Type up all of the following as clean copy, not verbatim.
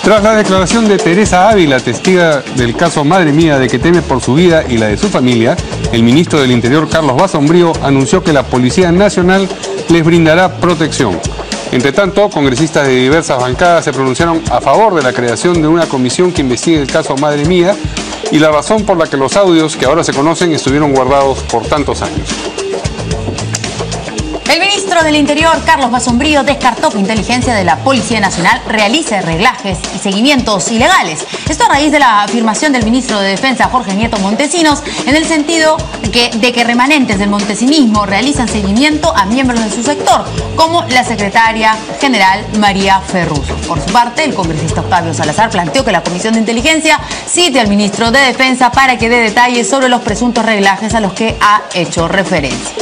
Tras la declaración de Teresa Ávila, testiga del caso Madre Mía de que teme por su vida y la de su familia, el ministro del Interior, Carlos Basombrío, anunció que la Policía Nacional les brindará protección. Entre tanto, congresistas de diversas bancadas se pronunciaron a favor de la creación de una comisión que investigue el caso Madre Mía y la razón por la que los audios que ahora se conocen estuvieron guardados por tantos años. El ministro del Interior, Carlos Basombrío, descartó que inteligencia de la Policía Nacional realice reglajes y seguimientos ilegales. Esto a raíz de la afirmación del ministro de Defensa, Jorge Nieto Montesinos, en el sentido de que remanentes del montesinismo realizan seguimiento a miembros de su sector, como la secretaria general María Ferruso. Por su parte, el congresista Octavio Salazar planteó que la Comisión de Inteligencia cite al ministro de Defensa para que dé detalles sobre los presuntos reglajes a los que ha hecho referencia.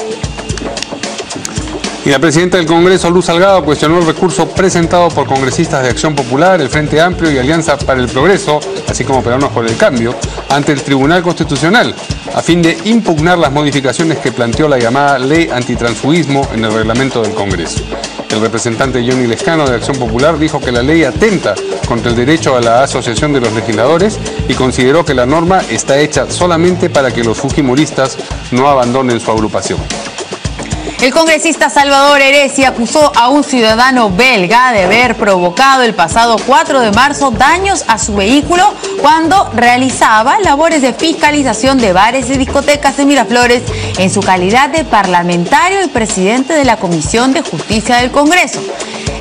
Y la presidenta del Congreso, Luz Salgado, cuestionó el recurso presentado por congresistas de Acción Popular, el Frente Amplio y Alianza para el Progreso, así como Peruanos por el Cambio, ante el Tribunal Constitucional, a fin de impugnar las modificaciones que planteó la llamada Ley Antitransfugismo en el reglamento del Congreso. El representante Johnny Lescano de Acción Popular dijo que la ley atenta contra el derecho a la asociación de los legisladores y consideró que la norma está hecha solamente para que los fujimoristas no abandonen su agrupación. El congresista Salvador Heresia acusó a un ciudadano belga de haber provocado el pasado 4 de marzo daños a su vehículo cuando realizaba labores de fiscalización de bares y discotecas en Miraflores en su calidad de parlamentario y presidente de la Comisión de Justicia del Congreso.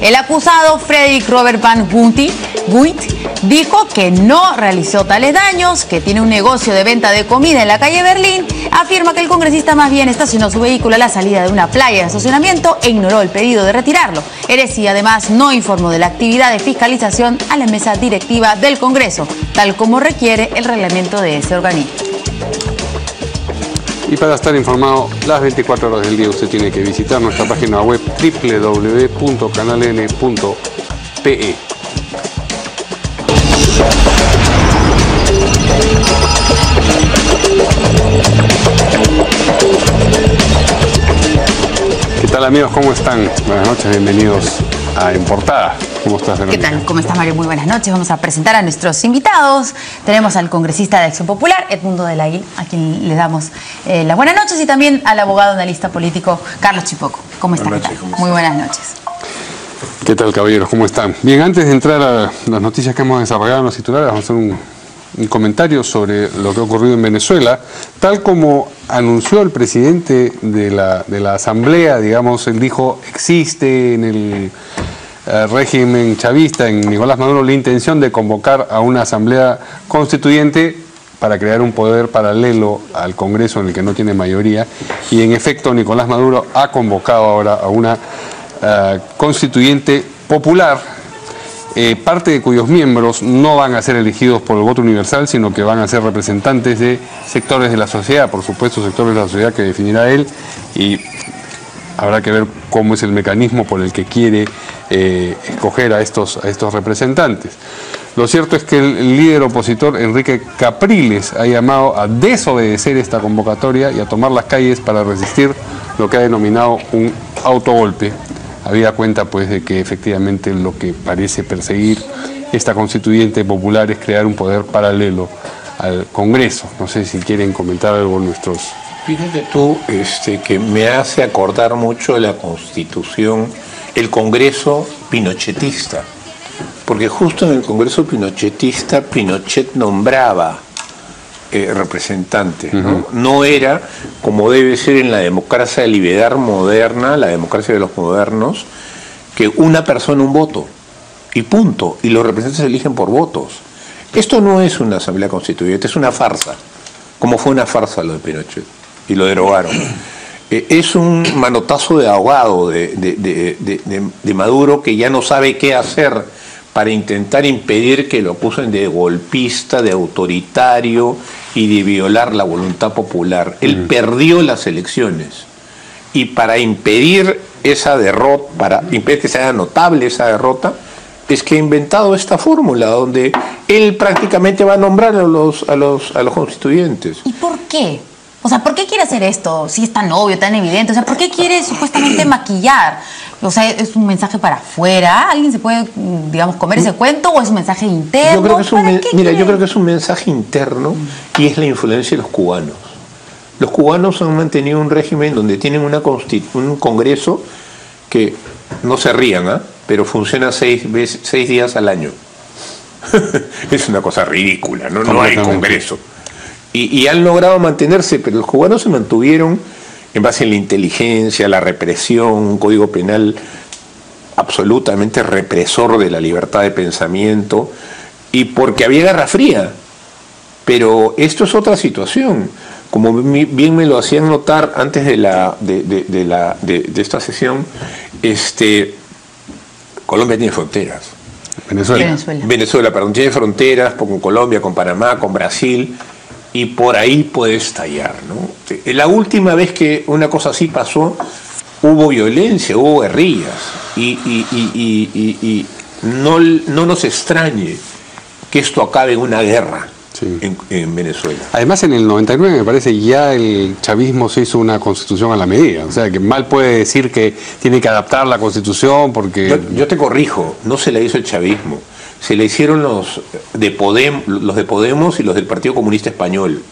El acusado, Frederick Robert Van Guit, dijo que no realizó tales daños, que tiene un negocio de venta de comida en la calle Berlín. Afirma que el congresista más bien estacionó su vehículo a la salida de una playa de estacionamiento e ignoró el pedido de retirarlo. Heresia además no informó de la actividad de fiscalización a la mesa directiva del Congreso, tal como requiere el reglamento de ese organismo. Y para estar informado las 24 horas del día usted tiene que visitar nuestra página web www.canaln.pe. ¿Qué tal, amigos? ¿Cómo están? Buenas noches, bienvenidos a En Portada. ¿Cómo estás, Verónica? ¿Qué tal? ¿Cómo estás, Mario? Muy buenas noches. Vamos a presentar a nuestros invitados. Tenemos al congresista de Acción Popular, Edmundo de la Guil, a quien le damos las buenas noches, y también al abogado analista político, Carlos Chipoco. ¿Cómo está? Muy buenas noches. ¿Qué tal, caballeros? ¿Cómo están? Bien, antes de entrar a las noticias que hemos desarrollado en los titulares, vamos a hacer un comentario sobre lo que ha ocurrido en Venezuela. Tal como anunció el presidente de la Asamblea, digamos, él dijo, existe en el régimen chavista, en Nicolás Maduro, la intención de convocar a una asamblea constituyente para crear un poder paralelo al Congreso en el que no tiene mayoría, y en efecto Nicolás Maduro ha convocado ahora a una constituyente popular, parte de cuyos miembros no van a ser elegidos por el voto universal, sino que van a ser representantes de sectores de la sociedad, por supuesto sectores de la sociedad que definirá él, y habrá que ver cómo es el mecanismo por el que quiere escoger a estos representantes. Lo cierto es que el líder opositor Enrique Capriles ha llamado a desobedecer esta convocatoria y a tomar las calles para resistir lo que ha denominado un autogolpe. Habida cuenta pues de que efectivamente lo que parece perseguir esta constituyente popular es crear un poder paralelo al Congreso. No sé si quieren comentar algo nuestros... Fíjate tú que me hace acordar mucho de la Constitución, el Congreso pinochetista, porque justo en el Congreso pinochetista Pinochet nombraba representantes, ¿no? No era como debe ser en la democracia liberal moderna, la democracia de los modernos, que una persona un voto y punto, y los representantes se eligen por votos. Esto no es una asamblea constituyente, es una farsa, como fue una farsa lo de Pinochet y lo derogaron. Es un manotazo de ahogado de Maduro, que ya no sabe qué hacer para intentar impedir que lo acusen de golpista, de autoritario y de violar la voluntad popular. Él perdió las elecciones, y para impedir esa derrota, para impedir que sea notable esa derrota, es que ha inventado esta fórmula donde él prácticamente va a nombrar a los constituyentes. ¿Y por qué? O sea, ¿por qué quiere hacer esto? Si es tan obvio, tan evidente. O sea, ¿por qué quiere supuestamente maquillar O sea, ¿es un mensaje para afuera? ¿Alguien se puede, digamos, comer ese cuento o es un mensaje interno? Yo creo que es un mensaje interno y es la influencia de los cubanos. Los cubanos han mantenido un régimen donde tienen un Congreso que, no se rían, pero funciona 6 días al año. Es una cosa ridícula, no hay Congreso. Y han logrado mantenerse, pero los cubanos se mantuvieron en base a la inteligencia, la represión, un código penal absolutamente represor de la libertad de pensamiento, y porque había Guerra Fría. Pero esto es otra situación. Como bien me lo hacían notar antes de esta sesión, Colombia tiene fronteras. Venezuela, tiene fronteras con Colombia, con Panamá, con Brasil, y por ahí puede estallar, ¿no? La última vez que una cosa así pasó, hubo violencia, hubo guerrillas, y no nos extrañe que esto acabe en una guerra. Sí. En Venezuela. Además, en el 99 me parece ya el chavismo se hizo una constitución a la medida. O sea, que mal puede decir que tiene que adaptar la constitución porque... Yo te corrijo, no se la hizo el chavismo. Se le hicieron los de Podemos y los del Partido Comunista Español,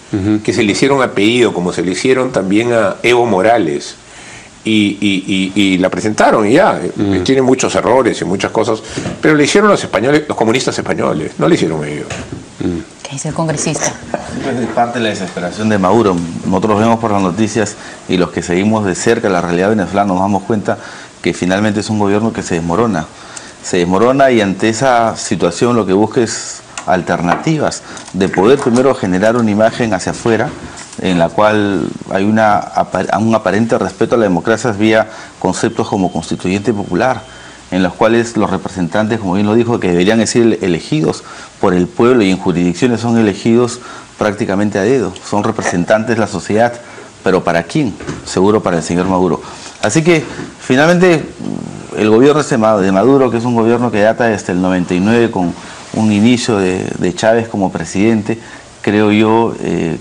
que se le hicieron a pedido, como se le hicieron también a Evo Morales. Y la presentaron y ya, tiene muchos errores y muchas cosas, pero le hicieron los comunistas españoles, no le hicieron ellos. ¿Qué dice el congresista? Es parte de la desesperación de Maduro. Nosotros vemos por las noticias y los que seguimos de cerca la realidad venezolana nos damos cuenta que finalmente es un gobierno que se desmorona. Se desmorona y ante esa situación lo que busca es alternativas, de poder primero generar una imagen hacia afuera en la cual hay un aparente respeto a la democracia vía conceptos como constituyente popular, en los cuales los representantes, como bien lo dijo, que deberían ser elegidos por el pueblo y en jurisdicciones son elegidos prácticamente a dedo, son representantes de la sociedad, pero ¿para quién? Seguro para el señor Maduro. Así que finalmente el gobierno de Maduro, que es un gobierno que data desde el 99 con un inicio de Chávez como presidente, creo yo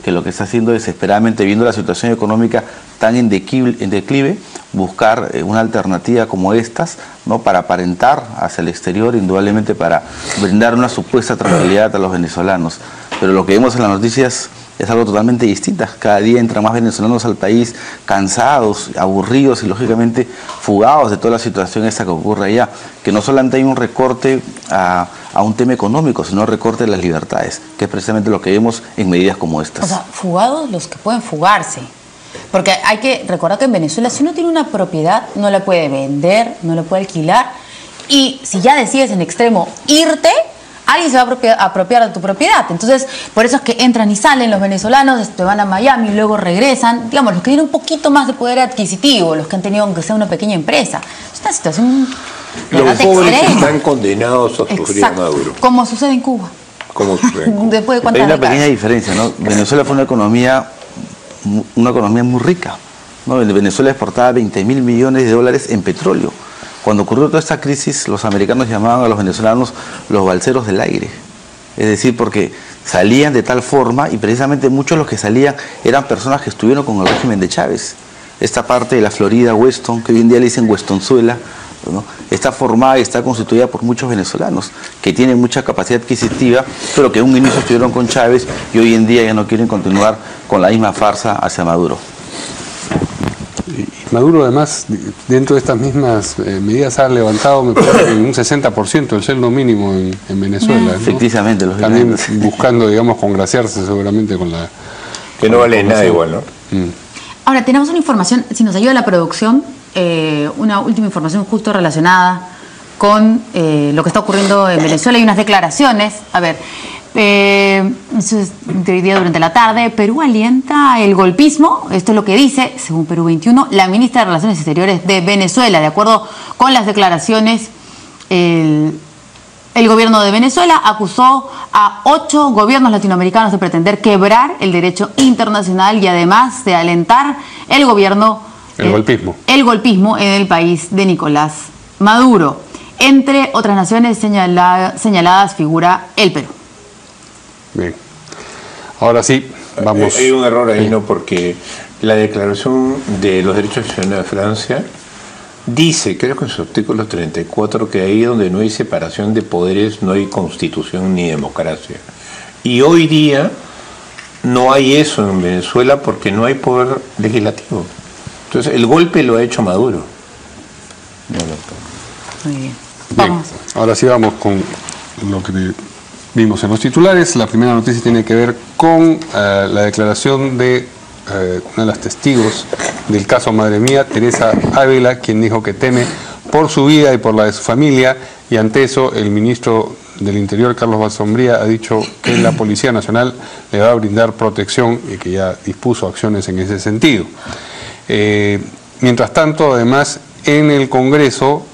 que lo que está haciendo desesperadamente, viendo la situación económica tan en declive, buscar una alternativa como estas, ¿no? Para aparentar hacia el exterior, indudablemente para brindar una supuesta tranquilidad a los venezolanos. Pero lo que vemos en las noticias es algo totalmente distinto. Cada día entran más venezolanos al país cansados, aburridos y lógicamente fugados de toda la situación esta que ocurre allá, que no solamente hay un recorte a un tema económico, sino recorte de las libertades, que es precisamente lo que vemos en medidas como estas. O sea, fugados los que pueden fugarse. Porque hay que recordar que en Venezuela, si uno tiene una propiedad, no la puede vender, no la puede alquilar, y si ya decides en extremo irte, alguien se va a apropiar de tu propiedad. Entonces, por eso es que entran y salen los venezolanos, van a Miami y luego regresan. Digamos, los que tienen un poquito más de poder adquisitivo, los que han tenido, aunque sea una pequeña empresa. Es una situación los pobres están condenados a sufrir a Maduro. Como sucede en Cuba. Como sucede en Cuba. Después de hay una pequeña diferencia, ¿no? Venezuela fue una economía muy rica, ¿no? Venezuela exportaba 20.000 millones de dólares en petróleo. Cuando ocurrió toda esta crisis, los americanos llamaban a los venezolanos los balseros del aire. Es decir, porque salían de tal forma, y precisamente muchos de los que salían eran personas que estuvieron con el régimen de Chávez. Esta parte de la Florida, Weston, que hoy en día le dicen Westonzuela, ¿no? Está formada y está constituida por muchos venezolanos que tienen mucha capacidad adquisitiva, pero que en un inicio estuvieron con Chávez y hoy en día ya no quieren continuar con la misma farsa hacia Maduro. Maduro, además, dentro de estas mismas medidas ha levantado, me parece, un 60% el sueldo mínimo en Venezuela, ¿no? Efectivamente, también buscando, digamos, congraciarse seguramente con la... Que no vale nada igual, ¿no? Ahora, tenemos una información, si nos ayuda la producción, una última información justo relacionada con lo que está ocurriendo en Venezuela y unas declaraciones. A ver, eso es de hoy día durante la tarde. Perú alienta el golpismo. Esto es lo que dice, según Perú 21, la ministra de Relaciones Exteriores de Venezuela. De acuerdo con las declaraciones, el gobierno de Venezuela acusó a 8 gobiernos latinoamericanos de pretender quebrar el derecho internacional y además de alentar el golpismo en el país de Nicolás Maduro. Entre otras naciones señaladas figura el Perú. Bien. Ahora sí, vamos. Hay un error ahí, ¿no? Porque la Declaración de los Derechos Ciudadanos de Francia dice, creo que en su artículo 34, que ahí donde no hay separación de poderes no hay constitución ni democracia. Y hoy día no hay eso en Venezuela porque no hay poder legislativo. Entonces el golpe lo ha hecho Maduro. Muy bien. Bien, ahora sí vamos con lo que vimos en los titulares. La primera noticia tiene que ver con la declaración de una de las testigos del caso Madre Mía, Teresa Ávila, quien dijo que teme por su vida y por la de su familia, y ante eso el ministro del Interior, Carlos Balsombría, ha dicho que la Policía Nacional le va a brindar protección y que ya dispuso acciones en ese sentido. Mientras tanto, además, en el Congreso,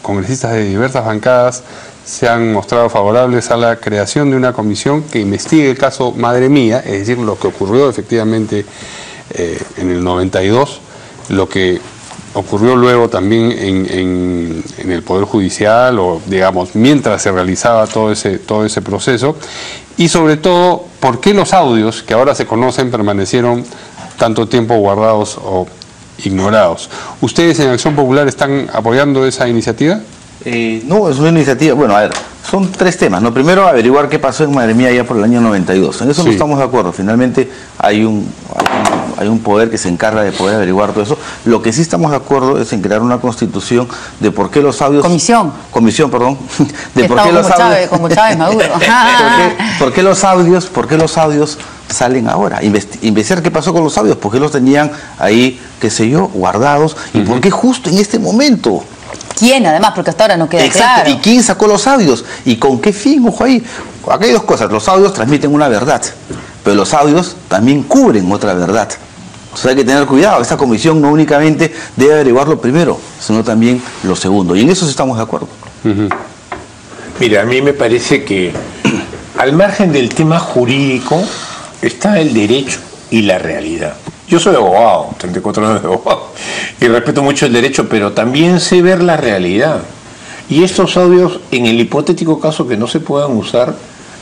congresistas de diversas bancadas se han mostrado favorables a la creación de una comisión que investigue el caso Madre Mía, es decir, lo que ocurrió efectivamente en el 92, lo que ocurrió luego también en el Poder Judicial, o digamos, mientras se realizaba todo ese proceso, y sobre todo, por qué los audios que ahora se conocen permanecieron tanto tiempo guardados o ignorados. ¿Ustedes en Acción Popular están apoyando esa iniciativa? No, es una iniciativa, bueno, a ver, son tres temas, ¿no? Primero, averiguar qué pasó en Madre Mía ya por el año 92. En eso no estamos de acuerdo. Finalmente hay un poder que se encarga de poder averiguar todo eso. Lo que sí estamos de acuerdo es en crear una constitución de por qué los audios... Comisión, perdón. De por qué los audios... Como Chávez, Maduro. ¿Por qué los audios salen ahora? Investigar qué pasó con los audios, por qué los tenían ahí, qué sé yo, guardados, y por qué justo en este momento... ¿Quién, además? Porque hasta ahora no queda claro. ¿Y quién sacó los audios? ¿Y con qué fin? Ojo ahí. Acá hay dos cosas. Los audios transmiten una verdad, pero los audios también cubren otra verdad. O sea, hay que tener cuidado. Esta comisión no únicamente debe averiguar lo primero, sino también lo segundo. Y en eso sí estamos de acuerdo. Mira, a mí me parece que al margen del tema jurídico está el derecho y la realidad. Yo soy abogado, 34 años de abogado, y respeto mucho el derecho, pero también sé ver la realidad. Y estos audios, en el hipotético caso que no se puedan usar,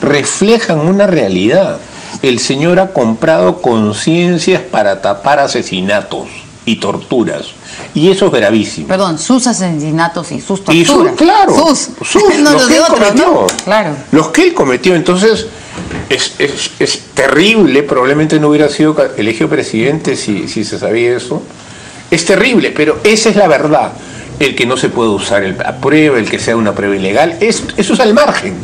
reflejan una realidad. El señor ha comprado conciencias para tapar asesinatos y torturas. Y eso es gravísimo. Perdón, sus asesinatos y sus torturas. Y claro, sus no, los que él cometió. ¿no? Claro. Los que él cometió. Entonces, es terrible. Probablemente no hubiera sido elegido presidente si se sabía eso. Es terrible, pero esa es la verdad. El que no se puede usar la prueba, el que sea una prueba ilegal, eso es al margen.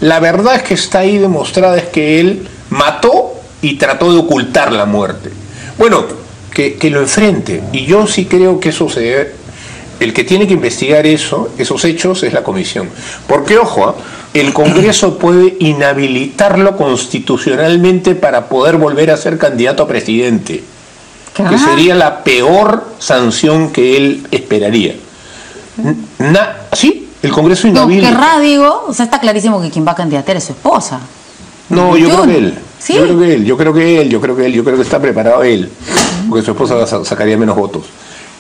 La verdad es que está ahí demostrada, es que él mató y trató de ocultar la muerte. Bueno, que lo enfrente. Y yo sí creo que eso se debe... El que tiene que investigar esos hechos es la comisión. Porque, ojo, el Congreso puede inhabilitarlo constitucionalmente para poder volver a ser candidato a presidente. Que sería la peor sanción que él esperaría. Sí, el Congreso inhabilita. No, querrá, digo, o sea, está clarísimo que quien va a candidatar es su esposa. No, yo creo que él. ¿Sí? Yo creo que está preparado él, porque su esposa sacaría menos votos.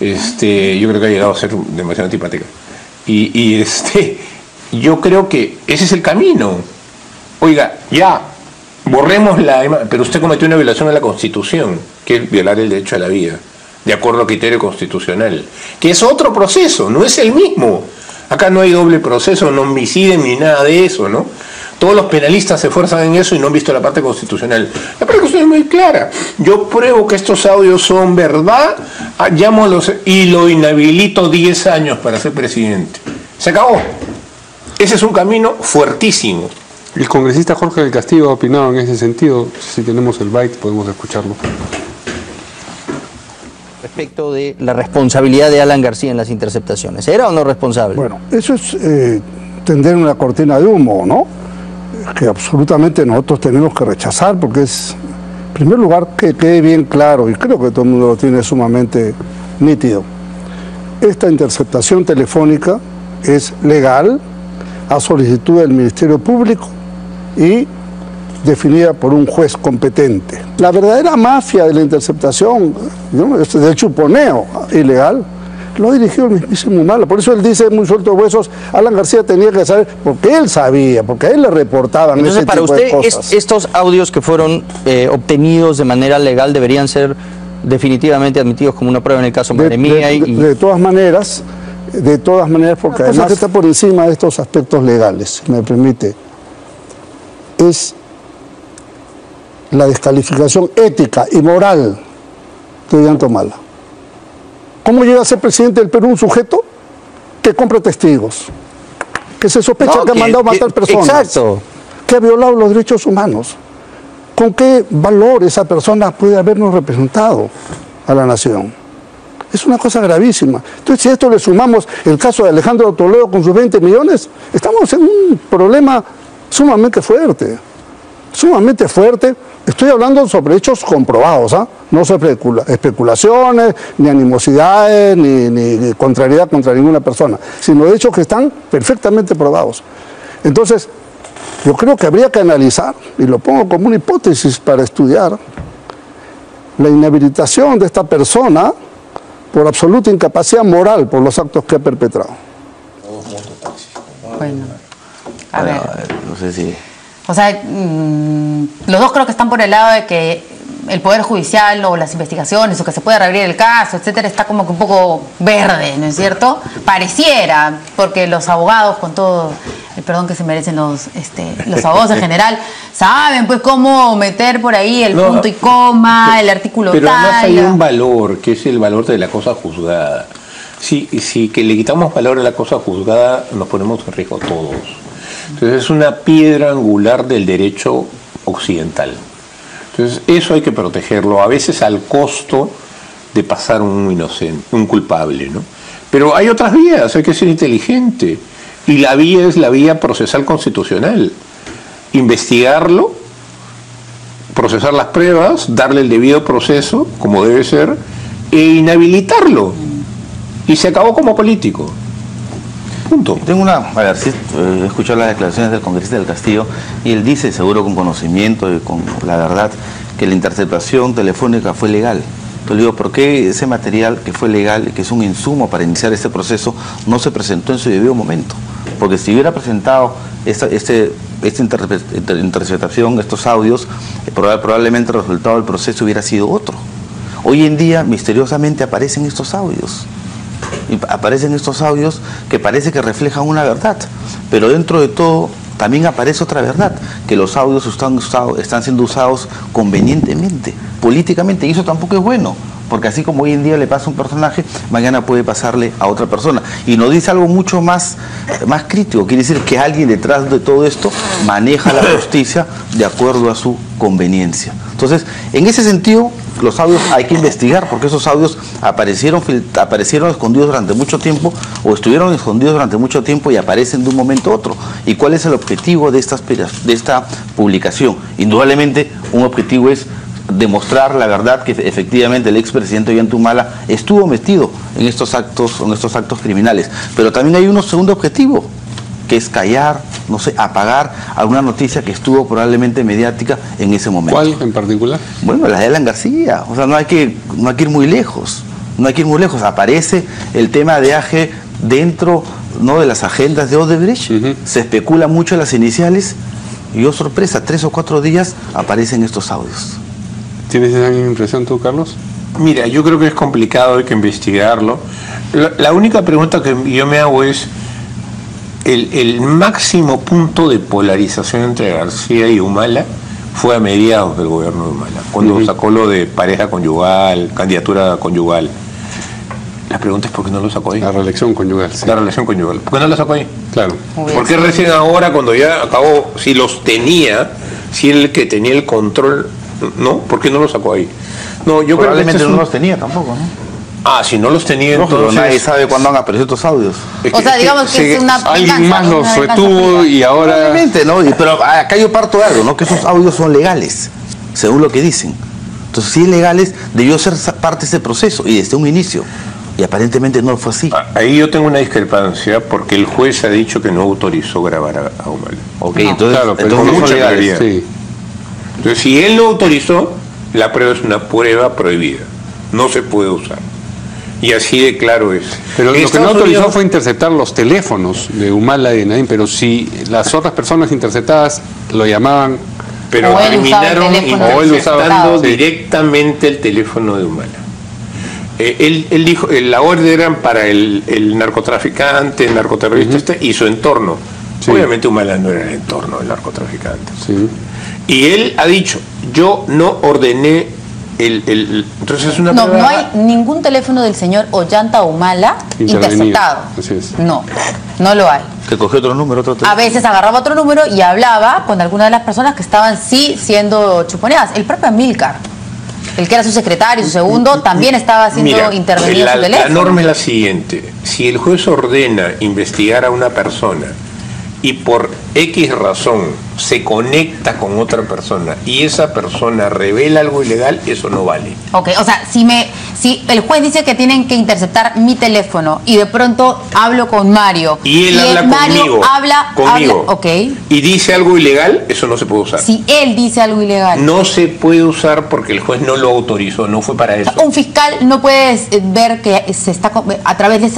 Yo creo que ha llegado a ser demasiado antipática. Yo creo que ese es el camino. Oiga, ya, borremos pero usted cometió una violación a la Constitución, que es violar el derecho a la vida, de acuerdo al criterio constitucional, que es otro proceso, no es el mismo. Acá no hay doble proceso, no homiciden ni nada de eso, ¿no? Todos los penalistas se esfuerzan en eso y no han visto la parte constitucional. La parte constitucional es muy clara. Yo pruebo que estos audios son verdad, llámolos y lo inhabilito 10 años para ser presidente. Se acabó. Ese es un camino fuertísimo. El congresista Jorge del Castillo ha opinado en ese sentido. Si tenemos el byte podemos escucharlo. Respecto de la responsabilidad de Alan García en las interceptaciones, ¿era o no responsable? Bueno, eso es tender una cortina de humo, ¿no? Que absolutamente nosotros tenemos que rechazar, porque es, en primer lugar, que quede bien claro, y creo que todo el mundo lo tiene sumamente nítido. Esta interceptación telefónica es legal, a solicitud del Ministerio Público y definida por un juez competente. La verdadera mafia de la interceptación, ¿no?, del chuponeo ilegal, lo ha dirigido el mismísimo Humala. Por eso él dice muy suelto de huesos, Alan García tenía que saber, porque él sabía, porque a él le reportaban. Entonces, ese para tipo usted, de cosas. estos audios que fueron obtenidos de manera legal deberían ser definitivamente admitidos como una prueba en el caso Madre Mía. De todas maneras, porque además que está por encima de estos aspectos legales, si me permite, es la descalificación ética y moral de Ollanta-Humala. ¿Cómo llega a ser presidente del Perú un sujeto que compra testigos, que se sospecha que ha mandado matar personas, exacto, que ha violado los derechos humanos? ¿Con qué valor esa persona puede habernos representado a la nación? Es una cosa gravísima. Entonces, si a esto le sumamos el caso de Alejandro Toledo con sus 20 millones, estamos en un problema sumamente fuerte. Sumamente fuerte. Estoy hablando sobre hechos comprobados, ¿ah? No sobre especulaciones, ni animosidades, ni contrariedad contra ninguna persona, sino de hechos que están perfectamente probados. Entonces, yo creo que habría que analizar, y lo pongo como una hipótesis para estudiar, la inhabilitación de esta persona por absoluta incapacidad moral por los actos que ha perpetrado. Bueno, a ver. No sé si... O sea, los dos creo que están por el lado de que el Poder Judicial o las investigaciones o que se pueda reabrir el caso, etcétera, está como que un poco verde, ¿no es cierto? Pareciera, porque los abogados, con todo el perdón que se merecen los abogados en general, saben pues cómo meter por ahí el punto y coma, el artículo pero tal. Pero además hay un valor, que es el valor de la cosa juzgada. Si que le quitamos valor a la cosa juzgada, nos ponemos en riesgo todos. Entonces es una piedra angular del derecho occidental. Entonces eso hay que protegerlo, a veces al costo de pasar un inocente, un culpable, ¿no? Pero hay otras vías, hay que ser inteligente. Y la vía es la vía procesal constitucional. Investigarlo, procesar las pruebas, darle el debido proceso, como debe ser, e inhabilitarlo. Y se acabó como político. Punto. Tengo a ver, sí, he escuchado las declaraciones del congresista del Castillo y él dice, seguro con conocimiento y con la verdad, que la interceptación telefónica fue legal. Entonces le digo, ¿por qué ese material que fue legal y que es un insumo para iniciar este proceso no se presentó en su debido momento? Porque si hubiera presentado esta interceptación, estos audios, probablemente el resultado del proceso hubiera sido otro. Hoy en día, misteriosamente, aparecen estos audios. Y aparecen estos audios que parece que reflejan una verdad, pero dentro de todo también aparece otra verdad, que los audios están siendo usados convenientemente, políticamente, y eso tampoco es bueno, porque así como hoy en día le pasa a un personaje, mañana puede pasarle a otra persona. Y nos dice algo mucho más crítico, quiere decir que alguien detrás de todo esto maneja la justicia de acuerdo a su conveniencia. Entonces, en ese sentido, los audios hay que investigar, porque esos audios aparecieron escondidos durante mucho tiempo, o estuvieron escondidos durante mucho tiempo y aparecen de un momento a otro. ¿Y cuál es el objetivo de esta publicación? Indudablemente, un objetivo es demostrar la verdad, que efectivamente el expresidente Ollanta-Humala estuvo metido en estos actos criminales. Pero también hay un segundo objetivo, que es callar, no sé, apagar alguna noticia que estuvo probablemente mediática en ese momento. ¿Cuál en particular? Bueno, la de Alan García. O sea, no hay que ir muy lejos. No hay que ir muy lejos. Aparece el tema de AGE dentro, ¿no?, de las agendas de Odebrecht. Se especula mucho en las iniciales y, oh sorpresa, 3 o 4 días aparecen estos audios. ¿Tienes esa misma impresión tú, Carlos? Mira, yo creo que es complicado, hay que investigarlo. La única pregunta que yo me hago es, el máximo punto de polarización entre García y Humala fue a mediados del gobierno de Humala, cuando sacó lo de pareja conyugal, candidatura conyugal. La pregunta es ¿por qué no lo sacó ahí? La reelección conyugal, sí. La relación conyugal. ¿Por qué no lo sacó ahí? Claro. ¿Por qué recién ahora, cuando ya acabó, si los tenía, si él el que tenía el control, no? ¿Por qué no lo sacó ahí? No, yo probablemente creo que no los tenía tampoco, ¿no? Ah, si no los tenía, No, entonces... nadie sabe cuándo han aparecido estos audios. O sea, digamos que es una alguien más los retuvo y ahora... Probablemente, ¿no? Pero acá yo parto de algo, ¿no? Que esos audios son legales, según lo que dicen. Entonces, si es legales, debió ser parte de ese proceso y desde un inicio. Y aparentemente no fue así. Ahí yo tengo una discrepancia porque el juez ha dicho que no autorizó grabar a Humala. Ok, No, entonces, claro, pero entonces con no son mucha legales. claridad. Sí. Entonces, si él no autorizó, la prueba es una prueba prohibida. No se puede usar. Y así de claro es. Pero lo que no Estados autorizó Unidos- fue interceptar los teléfonos de Humala y de Nadine, pero si las otras personas interceptadas lo llamaban Pero O él usaba el terminaron teléfono interceptando sí. directamente el teléfono de Humala. Él dijo, la orden era para el narcotraficante, el narcoterrorista y su entorno. Sí. Obviamente Humala no era el entorno del narcotraficante. Sí. Y él ha dicho, yo no ordené entonces es una No, prueba. no hay ningún teléfono del señor Ollanta Humala interceptado. Así es. No, no lo hay. Que cogió otro número, otro A teléfono. veces agarraba otro número y hablaba con alguna de las personas que estaban sí siendo chuponeadas. El propio Amílcar, el que era su secretario, su segundo, también estaba siendo Mira, intervenido su la teléfono. norma es la siguiente: si el juez ordena investigar a una persona y por X razón se conecta con otra persona y esa persona revela algo ilegal, eso no vale. Ok, o sea, si el juez dice que tienen que interceptar mi teléfono y de pronto hablo con Mario Y él habla Mario conmigo, habla, ok. y dice algo ilegal, eso no se puede usar. Si él dice algo ilegal. No se puede usar porque el juez no lo autorizó, no fue para eso. Un fiscal no puede ver que se está a través de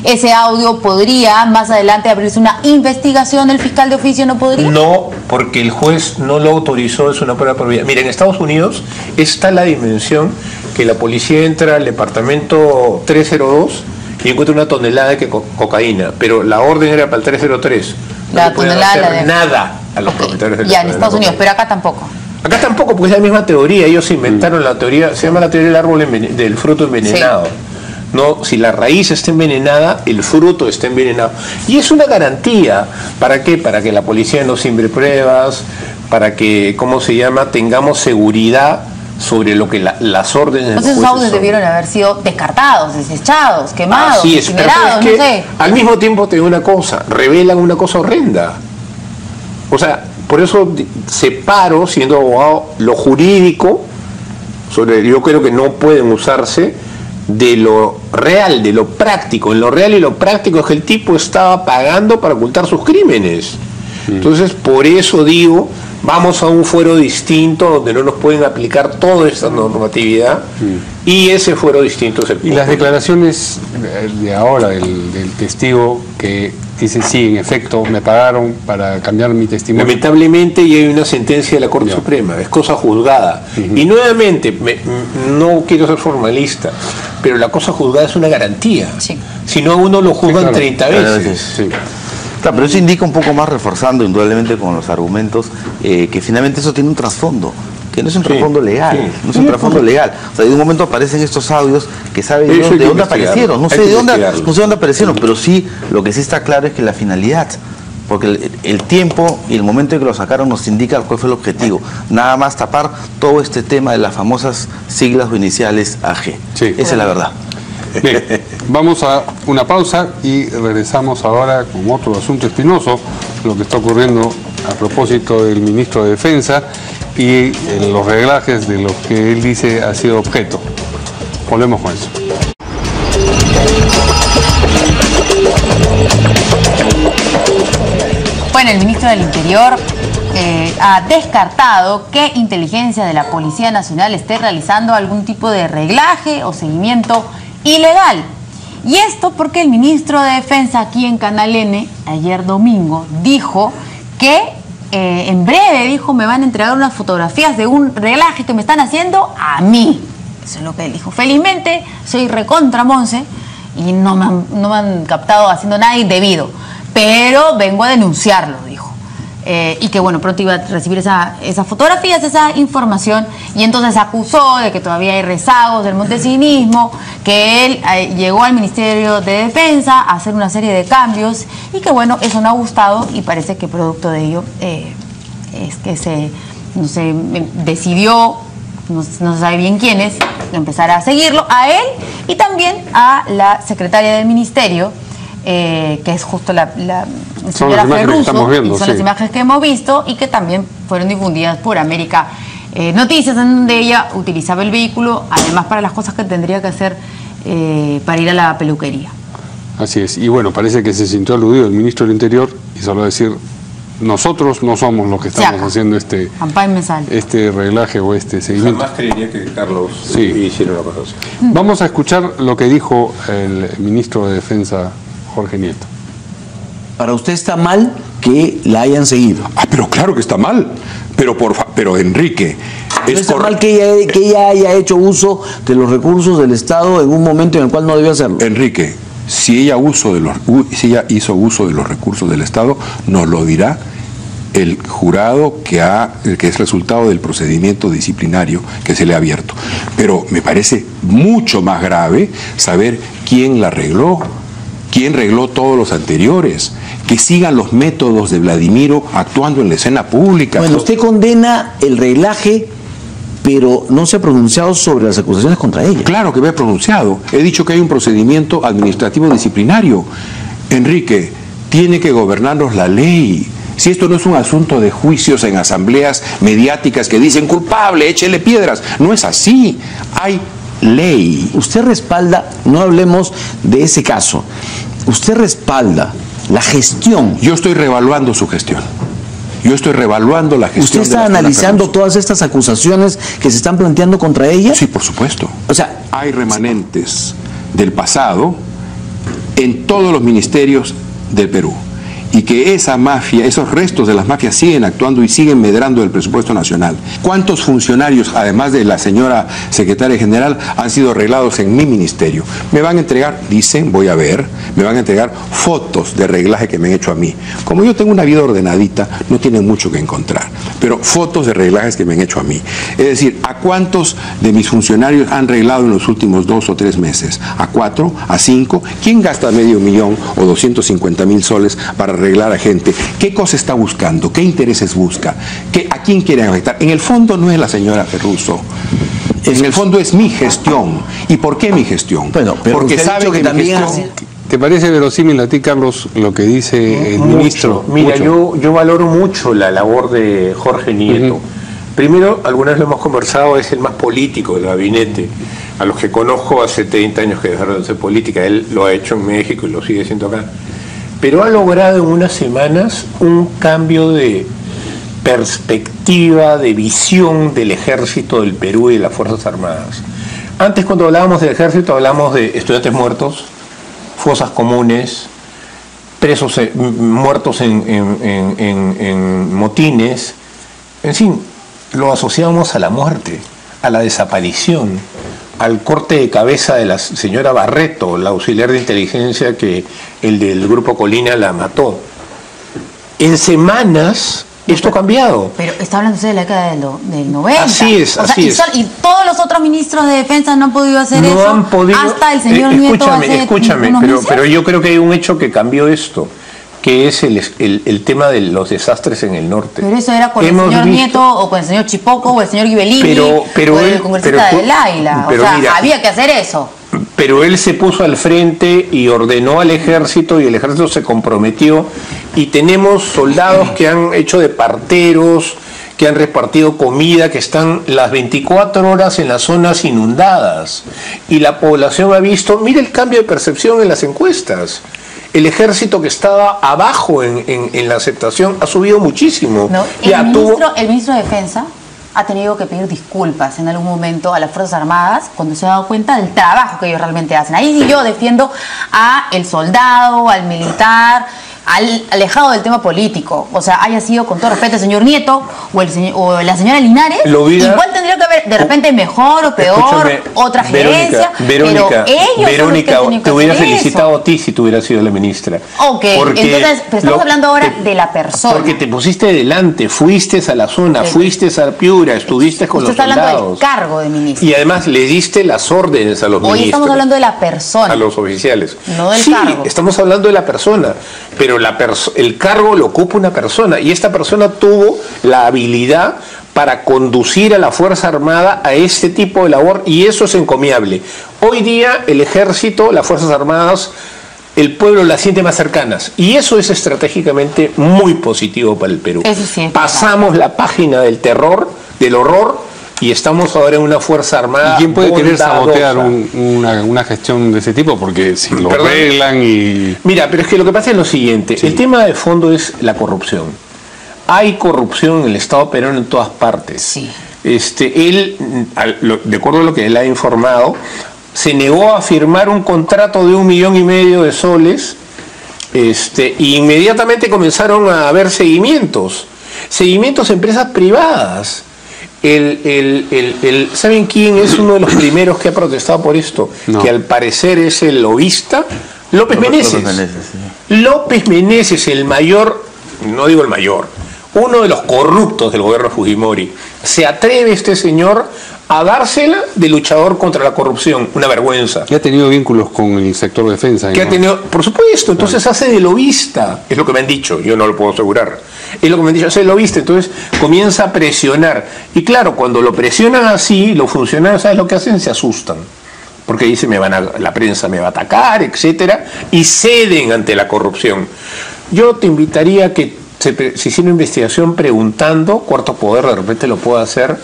ese audio podría más adelante abrirse una investigación. El fiscal de oficio no podría. No, porque el juez no lo autorizó, es una prueba prohibida. Mira, en Estados Unidos está la dimensión que la policía entra al departamento 302 y encuentra una tonelada de cocaína, pero la orden era para el 303. No La le pueden tonelada hacer de- nada a los propietarios de la Ya en tonelada Estados de Unidos, cocaína. pero acá tampoco. Acá tampoco, porque es la misma teoría. Ellos inventaron la teoría, se llama la teoría del árbol del fruto envenenado. No, si la raíz está envenenada, el fruto está envenenado. Y es una garantía. ¿Para qué? Para que la policía no siembre pruebas, para que, ¿cómo se llama?, tengamos seguridad sobre lo que las órdenes de los Entonces esos jueces audios son. debieron haber sido descartados, desechados, quemados, Así es, pero incinerados, ¿sabes no qué? sé. Al mismo tiempo te digo una cosa, revelan una cosa horrenda. O sea, por eso separo, siendo abogado, lo jurídico, yo creo que no pueden usarse, de lo real, de lo práctico. En lo real y lo práctico es que el tipo estaba pagando para ocultar sus crímenes. Entonces, por eso digo, vamos a un fuero distinto donde no nos pueden aplicar toda esta normatividad y ese fuero distinto es el Y las declaraciones de ahora del testigo que dice, sí, en efecto, me pagaron para cambiar mi testimonio. Lamentablemente ya hay una sentencia de la Corte Ya. Suprema, es cosa juzgada. Y nuevamente, no quiero ser formalista, pero la cosa juzgada es una garantía. Sí. Si no, a uno lo juzgan claro. 30 veces. Sí. Claro, pero eso indica un poco más, reforzando indudablemente con los argumentos, que finalmente eso tiene un trasfondo, que no es un Sí, trasfondo legal, sí. no es un trasfondo legal. O sea, de un momento aparecen estos audios que sabe Eso hay Dios que de dónde investigarlo, aparecieron, no hay sé que de dónde, investigarlo. no sé dónde aparecieron, pero sí, lo que sí está claro es que la finalidad, porque el tiempo y el momento en que lo sacaron nos indica cuál fue el objetivo, nada más tapar todo este tema de las famosas siglas o iniciales AG. Sí. Esa es la verdad. Bien, vamos a una pausa y regresamos ahora con otro asunto espinoso, lo que está ocurriendo a propósito del ministro de Defensa y los reglajes de lo que él dice ha sido objeto. Volvemos con eso. Bueno, el ministro del Interior ha descartado que inteligencia de la Policía Nacional esté realizando algún tipo de reglaje o seguimiento ilegal. Y esto porque el ministro de Defensa aquí en Canal N, ayer domingo, dijo que en breve, dijo, me van a entregar unas fotografías de un reglaje que me están haciendo a mí. Eso es lo que él dijo. Felizmente, soy recontra Monse y no me han captado haciendo nada indebido. Pero vengo a denunciarlo, dijo. Y que bueno, pronto iba a recibir esas fotografías, esa información, y entonces acusó de que todavía hay rezagos del montesinismo, que él llegó al Ministerio de Defensa a hacer una serie de cambios, y que bueno, eso no ha gustado, y parece que producto de ello es que decidió, no se sabe bien quién es, empezar a seguirlo, a él y también a la secretaria del ministerio, que es justo la Son señora las imágenes que Ferruso, estamos viendo, y son sí. las imágenes que hemos visto y que también fueron difundidas por América Noticias, en donde ella utilizaba el vehículo, además para las cosas que tendría que hacer para ir a la peluquería. Así es. Y bueno, parece que se sintió aludido el ministro del Interior y solo decir, nosotros no somos los que estamos acá. haciendo este reglaje o este seguimiento. Jamás creería que Carlos Sí. hiciera una cosa así. Vamos a escuchar lo que dijo el ministro de Defensa, Jorge Nieto. Para usted está mal que la hayan seguido. Ah, pero claro que está mal. Pero Enrique, no está mal que ella haya hecho uso de los recursos del Estado en un momento en el cual no debió hacerlo. Enrique, si ella hizo uso de los recursos del Estado, nos lo dirá el jurado que es resultado del procedimiento disciplinario que se le ha abierto. Pero me parece mucho más grave saber quién la arregló, quién regló todos los anteriores, que sigan los métodos de Vladimiro actuando en la escena pública. Bueno, usted condena el reglaje, pero no se ha pronunciado sobre las acusaciones contra ella. Claro que me he pronunciado. He dicho que hay un procedimiento administrativo disciplinario. Enrique, tiene que gobernarnos la ley. Si esto no es un asunto de juicios en asambleas mediáticas que dicen culpable, échele piedras. No es así. Hay ley. Usted respalda, no hablemos de ese caso, usted respalda la gestión. Yo estoy reevaluando su gestión. Yo estoy reevaluando la gestión. ¿Usted está analizando todas estas acusaciones que se están planteando contra ella? Sí, por supuesto. O sea, hay remanentes del pasado en todos los ministerios del Perú. Y que esa mafia, esos restos de las mafias siguen actuando y siguen medrando el presupuesto nacional. ¿Cuántos funcionarios, además de la señora secretaria general, han sido arreglados en mi ministerio? Me van a entregar, dicen, voy a ver, me van a entregar fotos de reglaje que me han hecho a mí. Como yo tengo una vida ordenadita, no tienen mucho que encontrar, pero fotos de reglajes que me han hecho a mí. Es decir, ¿a cuántos de mis funcionarios han arreglado en los últimos 2 o 3 meses? ¿A 4? ¿A 5? ¿Quién gasta $500,000 o 250,000 soles para arreglar a gente? ¿Qué cosa está buscando? ¿Qué intereses busca? ¿A quién quiere afectar? En el fondo no es la señora Ferruso. En el fondo es mi gestión. ¿Y por qué mi gestión? Bueno, pero porque sabe que también ¿Te parece verosímil a ti, Carlos, lo que dice el ministro? Mira, yo valoro mucho la labor de Jorge Nieto. Primero, alguna vez lo hemos conversado, es el más político del gabinete. A los que conozco hace 30 años que dejaron de hacer política, él lo ha hecho en México y lo sigue haciendo acá. Pero ha logrado en unas semanas un cambio de perspectiva, de visión del ejército del Perú y de las Fuerzas Armadas. Antes, cuando hablábamos del ejército, hablábamos de estudiantes muertos, fosas comunes, presos muertos en motines, en fin, lo asociábamos a la muerte, a la desaparición, al corte de cabeza de la señora Barreto, la auxiliar de inteligencia que el del Grupo Colina la mató. En semanas esto ha cambiado. Pero está hablando usted de la década del 90. Así es, así es. Y todos los otros ministros de defensa no han podido hacer no eso. Han podido, hasta el señor Nieto Escúchame, pero yo creo que hay un hecho que cambió esto, que es el tema de los desastres en el norte. Pero eso era con el señor Nieto, o con el señor Chipoco, o el señor Ghibellini, o el congresista de Laila. O sea, mira, había que hacer eso. Pero él se puso al frente y ordenó al ejército, y el ejército se comprometió, y tenemos soldados que han hecho de parteros, que han repartido comida, que están las 24 horas en las zonas inundadas. Y la población ha visto, mira el cambio de percepción en las encuestas. El ejército, que estaba abajo en la aceptación, ha subido muchísimo. No, el ministro de Defensa ha tenido que pedir disculpas en algún momento a las Fuerzas Armadas cuando se ha dado cuenta del trabajo que ellos realmente hacen. Ahí sí yo defiendo a el soldado, al militar, alejado del tema político. O sea, haya sido, con todo respeto, el señor Nieto o la señora Linares, igual tendría que haber de repente mejor o peor, otra gerencia, pero ellos Verónica, son los que te hubiera hacer felicitado eso. a ti si tú hubieras sido la ministra. Ok, entonces, pero estamos hablando ahora de la persona. Porque te pusiste delante, fuiste a la zona, fuiste a Piura, estuviste con los soldados. Usted está hablando del cargo de ministro. Y además le diste las órdenes a los ministros. Hoy estamos hablando de la persona. A los oficiales. No del cargo. Sí, estamos hablando de la persona, pero el cargo lo ocupa una persona, y esta persona tuvo la habilidad para conducir a la Fuerza Armada a este tipo de labor, y eso es encomiable. Hoy día el ejército, las Fuerzas Armadas, el pueblo las siente más cercanas, y eso es estratégicamente muy positivo para el Perú. Eso sí, pasamos la página del terror, del horror, y estamos ahora en una Fuerza Armada. ¿Y quién puede querer bondadosa. sabotear una gestión de ese tipo? Porque si lo arreglan y... Mira, pero es que lo que pasa es lo siguiente. Sí. El tema de fondo es la corrupción. Hay corrupción en el Estado peruano en todas partes. Sí. Él, de acuerdo a lo que él ha informado, se negó a firmar un contrato de $1,5 millones de soles, y inmediatamente comenzaron a haber seguimientos. Seguimientos a empresas privadas. ¿Saben quién es uno de los primeros que ha protestado por esto? No. Que al parecer es el lobista López Meneses. López Meneses, el mayor, no digo el mayor, uno de los corruptos del gobierno Fujimori. Se atreve este señor a dársela de luchador contra la corrupción, una vergüenza. Que ha tenido vínculos con el sector de defensa. Que ha tenido, por supuesto, entonces hace de lobista, es lo que me han dicho, yo no lo puedo asegurar, es lo que me han dicho, hace de lobista, entonces comienza a presionar, y claro, cuando lo presionan así, los funcionarios, ¿sabes lo que hacen? Se asustan, porque dicen, la prensa me va a atacar, etcétera, y ceden ante la corrupción. Yo te invitaría a que se hiciera una investigación preguntando, Cuarto Poder de repente lo puede hacer,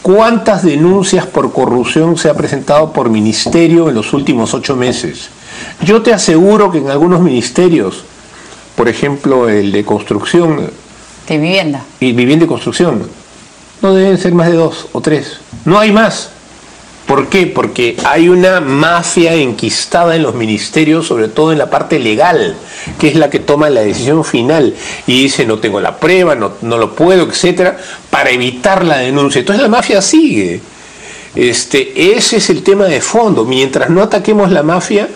¿cuántas denuncias por corrupción se ha presentado por ministerio en los últimos 8 meses? Yo te aseguro que en algunos ministerios, por ejemplo el de construcción De vivienda. y vivienda y construcción, no deben ser más de 2 o 3, no hay más. ¿Por qué? Porque hay una mafia enquistada en los ministerios, sobre todo en la parte legal, que es la que toma la decisión final y dice no tengo la prueba, no lo puedo, etcétera, para evitar la denuncia. Entonces la mafia sigue. Ese es el tema de fondo. Mientras no ataquemos la mafia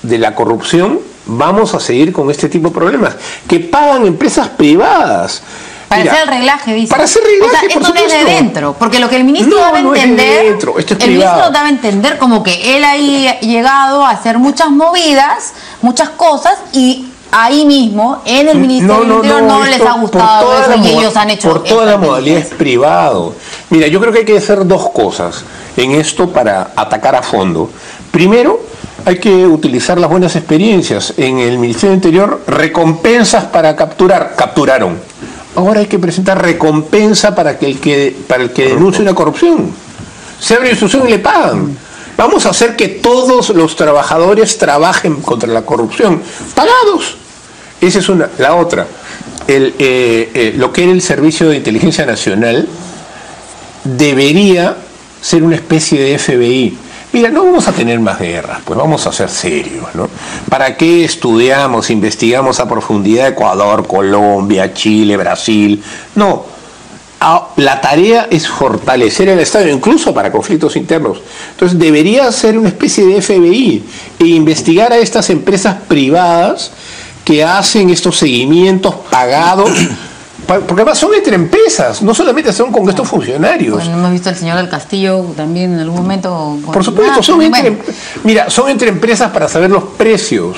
de la corrupción, vamos a seguir con este tipo de problemas que pagan empresas privadas. Para hacer el reglaje, dice. Para hacer reglaje, o sea, esto no es de dentro, porque lo que el ministro debe entender, es de dentro, esto es el privado. ministro debe entender como que él ha llegado a hacer muchas movidas, muchas cosas, y ahí mismo, en el Ministerio del Interior, no les ha gustado eso y ellos han hecho... Por toda la modalidad es privado. Mira, yo creo que hay que hacer 2 cosas en esto para atacar a fondo. Primero, hay que utilizar las buenas experiencias. En el Ministerio del Interior, recompensas para capturar, capturaron. Ahora hay que presentar recompensa para el que denuncie una corrupción. Se abre instrucción y le pagan. Vamos a hacer que todos los trabajadores trabajen contra la corrupción, pagados. Esa es una. La otra, lo que era el Servicio de Inteligencia Nacional debería ser una especie de FBI. Mira, no vamos a tener más guerras, pues vamos a ser serios, ¿no? ¿Para qué estudiamos, investigamos a profundidad Ecuador, Colombia, Chile, Brasil? No, la tarea es fortalecer el Estado, incluso para conflictos internos. Entonces debería ser una especie de FBI e investigar a estas empresas privadas que hacen estos seguimientos pagados. Porque además son entre empresas, no solamente son con estos funcionarios. Bueno, hemos visto al señor del Castillo también en algún momento. Por supuesto, son entre empresas para saber los precios,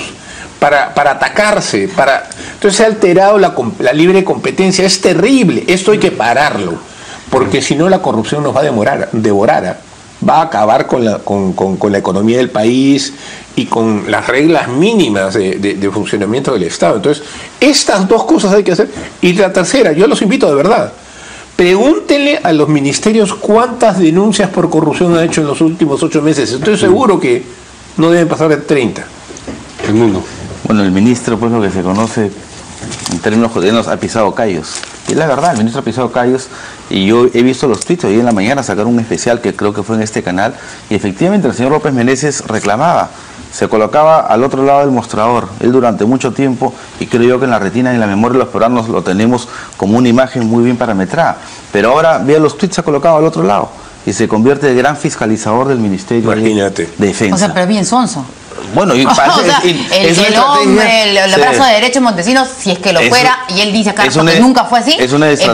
para atacarse, entonces se ha alterado la libre competencia, es terrible, esto hay que pararlo, porque si no la corrupción nos va a devorar, va a acabar con la economía del país y con las reglas mínimas de funcionamiento del Estado. Entonces, estas 2 cosas hay que hacer. Y la tercera, yo los invito de verdad, pregúntenle a los ministerios cuántas denuncias por corrupción han hecho en los últimos 8 meses. Estoy seguro que no deben pasar de 30. El mundo. Bueno, el ministro, pues lo que se conoce en términos cotidianos, ha pisado callos. Y es la verdad, el ministro ha pisado callos, y yo he visto los tweets, hoy en la mañana sacaron un especial que creo que fue en este canal, y efectivamente el señor López Meneses reclamaba, se colocaba al otro lado del mostrador. Él durante mucho tiempo, y creo yo que en la retina y en la memoria de los peruanos lo tenemos como una imagen muy bien parametrada, pero ahora vea los tweets, se ha colocado al otro lado y se convierte en el gran fiscalizador del Ministerio de Defensa. O sea, pero bien sonso. Bueno, y parece, o sea, el hombre, el brazo de derecho Montesinos, si es que lo fuera, y él dice acá que nunca fue así,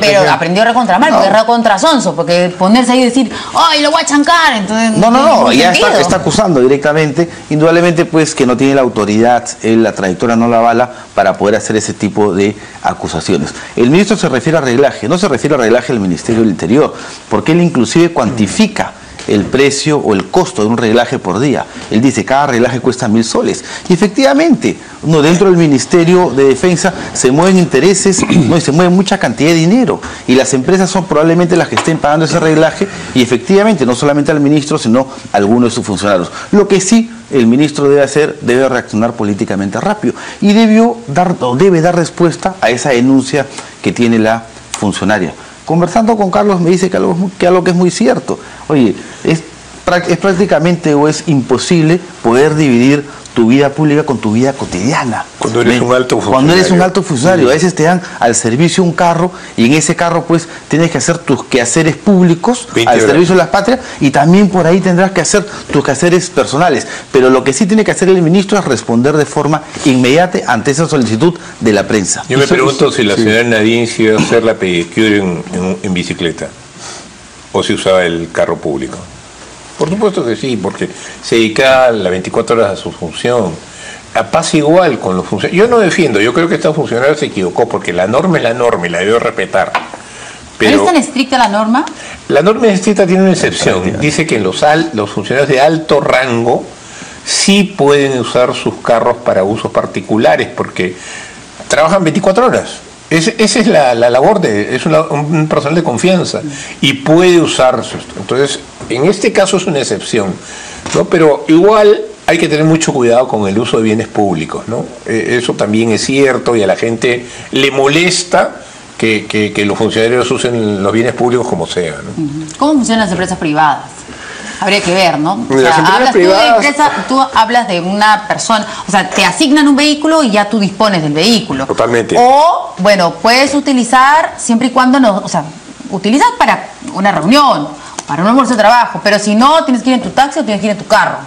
pero aprendió recontra mal, porque es recontra sonso, porque ponerse ahí y decir, ¡ay, lo voy a chancar! Entonces, no, ya está acusando directamente, indudablemente pues que no tiene la autoridad, la trayectoria no la avala para poder hacer ese tipo de acusaciones. El ministro se refiere a reglaje, no se refiere a reglaje del Ministerio del Interior, porque él inclusive cuantifica el precio o el costo de un reglaje por día. Él dice, cada reglaje cuesta 1000 soles. Y efectivamente, dentro del Ministerio de Defensa se mueven intereses, y se mueve mucha cantidad de dinero. Y las empresas son probablemente las que estén pagando ese reglaje, y efectivamente, no solamente al ministro, sino a algunos de sus funcionarios. Lo que sí el ministro debe hacer, debe reaccionar políticamente rápido. Y debe dar respuesta a esa denuncia que tiene la funcionaria. Conversando con Carlos me dice que algo que es muy cierto. Oye, es prácticamente o es imposible poder dividir tu vida pública con tu vida cotidiana. Cuando eres un alto funcionario. Cuando eres un alto funcionario. A veces te dan al servicio un carro y en ese carro pues tienes que hacer tus quehaceres públicos al servicio de las patrias y también por ahí tendrás que hacer tus quehaceres personales. Pero lo que sí tiene que hacer el ministro es responder de forma inmediata ante esa solicitud de la prensa. Yo me pregunto si la señora Nadine se iba a hacer la pedicure en bicicleta o si usaba el carro público. Por supuesto que sí, porque se dedica las 24 horas a su función. Pasa igual con los funcionarios. Yo no defiendo, yo creo que esta funcionaria se equivocó porque la norma es la norma y la debe respetar. ¿Pero es tan estricta la norma? La norma estricta tiene una excepción. Dice que los funcionarios de alto rango sí pueden usar sus carros para usos particulares porque trabajan 24 horas. Esa es la labor es un personal de confianza y puede usarse. Entonces, en este caso es una excepción, ¿no? Pero igual hay que tener mucho cuidado con el uso de bienes públicos, ¿no? Eso también es cierto y a la gente le molesta que los funcionarios usen los bienes públicos como sea, ¿no? ¿Cómo funcionan las empresas privadas? Habría que ver, ¿no? O sea, tú hablas de una persona, o sea, te asignan un vehículo y ya tú dispones del vehículo. Totalmente. O, bueno, puedes utilizar siempre y cuando no, o sea, utilizas para una reunión, para un almuerzo de trabajo, pero si no, tienes que ir en tu taxi o tienes que ir en tu carro.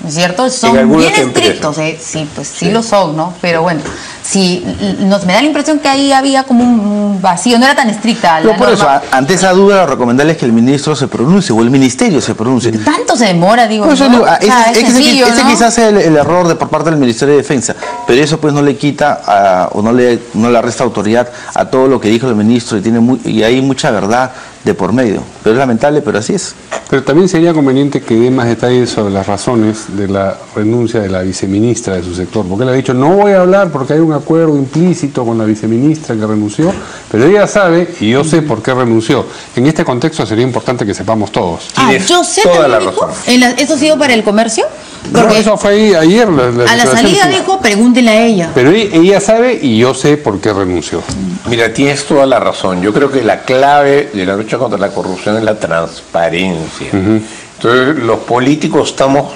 ¿No es cierto? Son bien estrictos, sí, pues sí lo son, ¿no? Pero bueno, sí, me da la impresión que ahí había como un vacío, no era tan estricta la por norma. eso, ante esa duda, lo recomendable es que el ministro se pronuncie o el ministerio se pronuncie. Tanto se demora, digo. Pues, ¿no? Ese quizás es el error por parte del Ministerio de Defensa, pero eso pues no le quita o no le resta autoridad a todo lo que dijo el ministro y hay mucha verdad de por medio. Pero es lamentable, pero así es. Pero también sería conveniente que dé más detalles sobre las razones de la renuncia de la viceministra de su sector, porque él ha dicho, no voy a hablar porque hay un acuerdo implícito con la viceministra que renunció, pero ella sabe y yo sé por qué renunció. En este contexto sería importante que sepamos todos. Yo sé toda la dijo, razón. ¿eso ha sido para el comercio? No, eso fue ayer. A la salida dijo, pregúntele a ella. Pero ella sabe y yo sé por qué renunció. Mira, tienes toda la razón. Yo creo que la clave de la lucha contra la corrupción es la transparencia. Entonces, los políticos estamos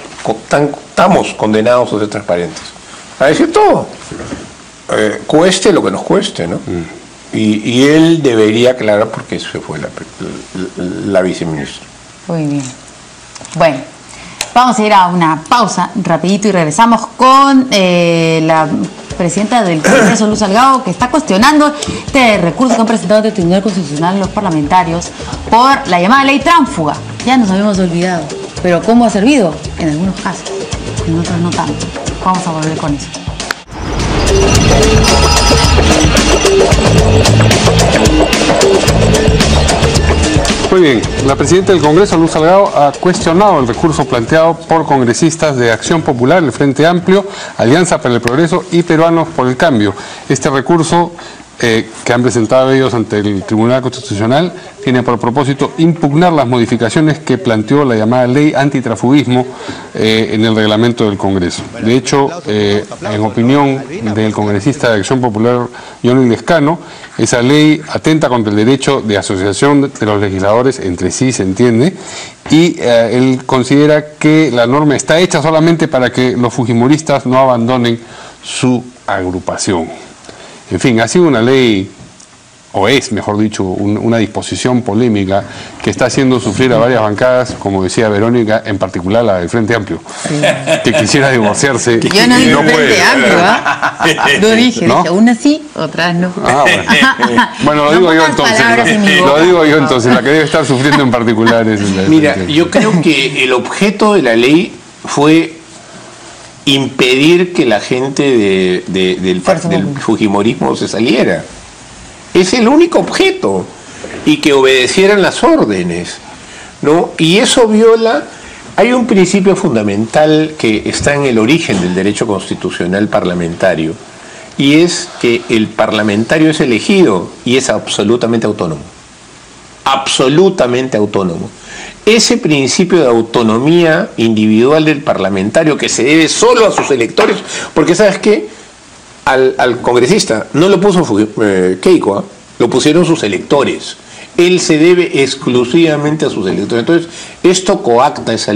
condenados a ser transparentes. A decir todo. Cueste lo que nos cueste, ¿no? Y él debería aclarar por qué se fue la viceministra. Muy bien. Bueno. Vamos a ir a una pausa rapidito y regresamos con la presidenta del Congreso, Luz Salgado, que está cuestionando este recurso que han presentado ante el Tribunal Constitucional los parlamentarios por la llamada ley tránsfuga. Ya nos habíamos olvidado, pero ¿cómo ha servido? En algunos casos, en otros no tanto. Vamos a volver con eso. Muy bien, la presidenta del Congreso, Luz Salgado, ha cuestionado el recurso planteado por congresistas de Acción Popular, el Frente Amplio, Alianza para el Progreso y Peruanos por el Cambio. Este recurso que han presentado ellos ante el Tribunal Constitucional tiene por propósito impugnar las modificaciones que planteó la llamada ley antitransfugismo en el reglamento del Congreso. De hecho, en opinión del congresista de Acción Popular, Johnny Lescano, esa ley atenta contra el derecho de asociación de los legisladores entre sí, se entiende, y él considera que la norma está hecha solamente para que los fujimoristas no abandonen su agrupación. En fin, ha sido una ley, o es, mejor dicho, una disposición polémica que está haciendo sufrir a varias bancadas, como decía Verónica, en particular la del Frente Amplio, que quisiera divorciarse. Yo no dije Frente Amplio, Lo dije, ¿no? dije, unas sí, otras no. Bueno, lo digo yo entonces. Lo digo yo entonces, la que debe estar sufriendo en particular es la del Mira, Frente yo creo que el objeto de la ley fue impedir que la gente del fujimorismo se saliera. Es el único objeto. Y que obedecieran las órdenes, ¿no? Y eso viola... Hay un principio fundamental que está en el origen del derecho constitucional parlamentario, y es que el parlamentario es elegido y es absolutamente autónomo. Absolutamente autónomo. Ese principio de autonomía individual del parlamentario que se debe solo a sus electores, porque ¿sabes qué? Al congresista no lo puso Keiko, lo pusieron sus electores. Él se debe exclusivamente a sus electores. Entonces, esto coacta esa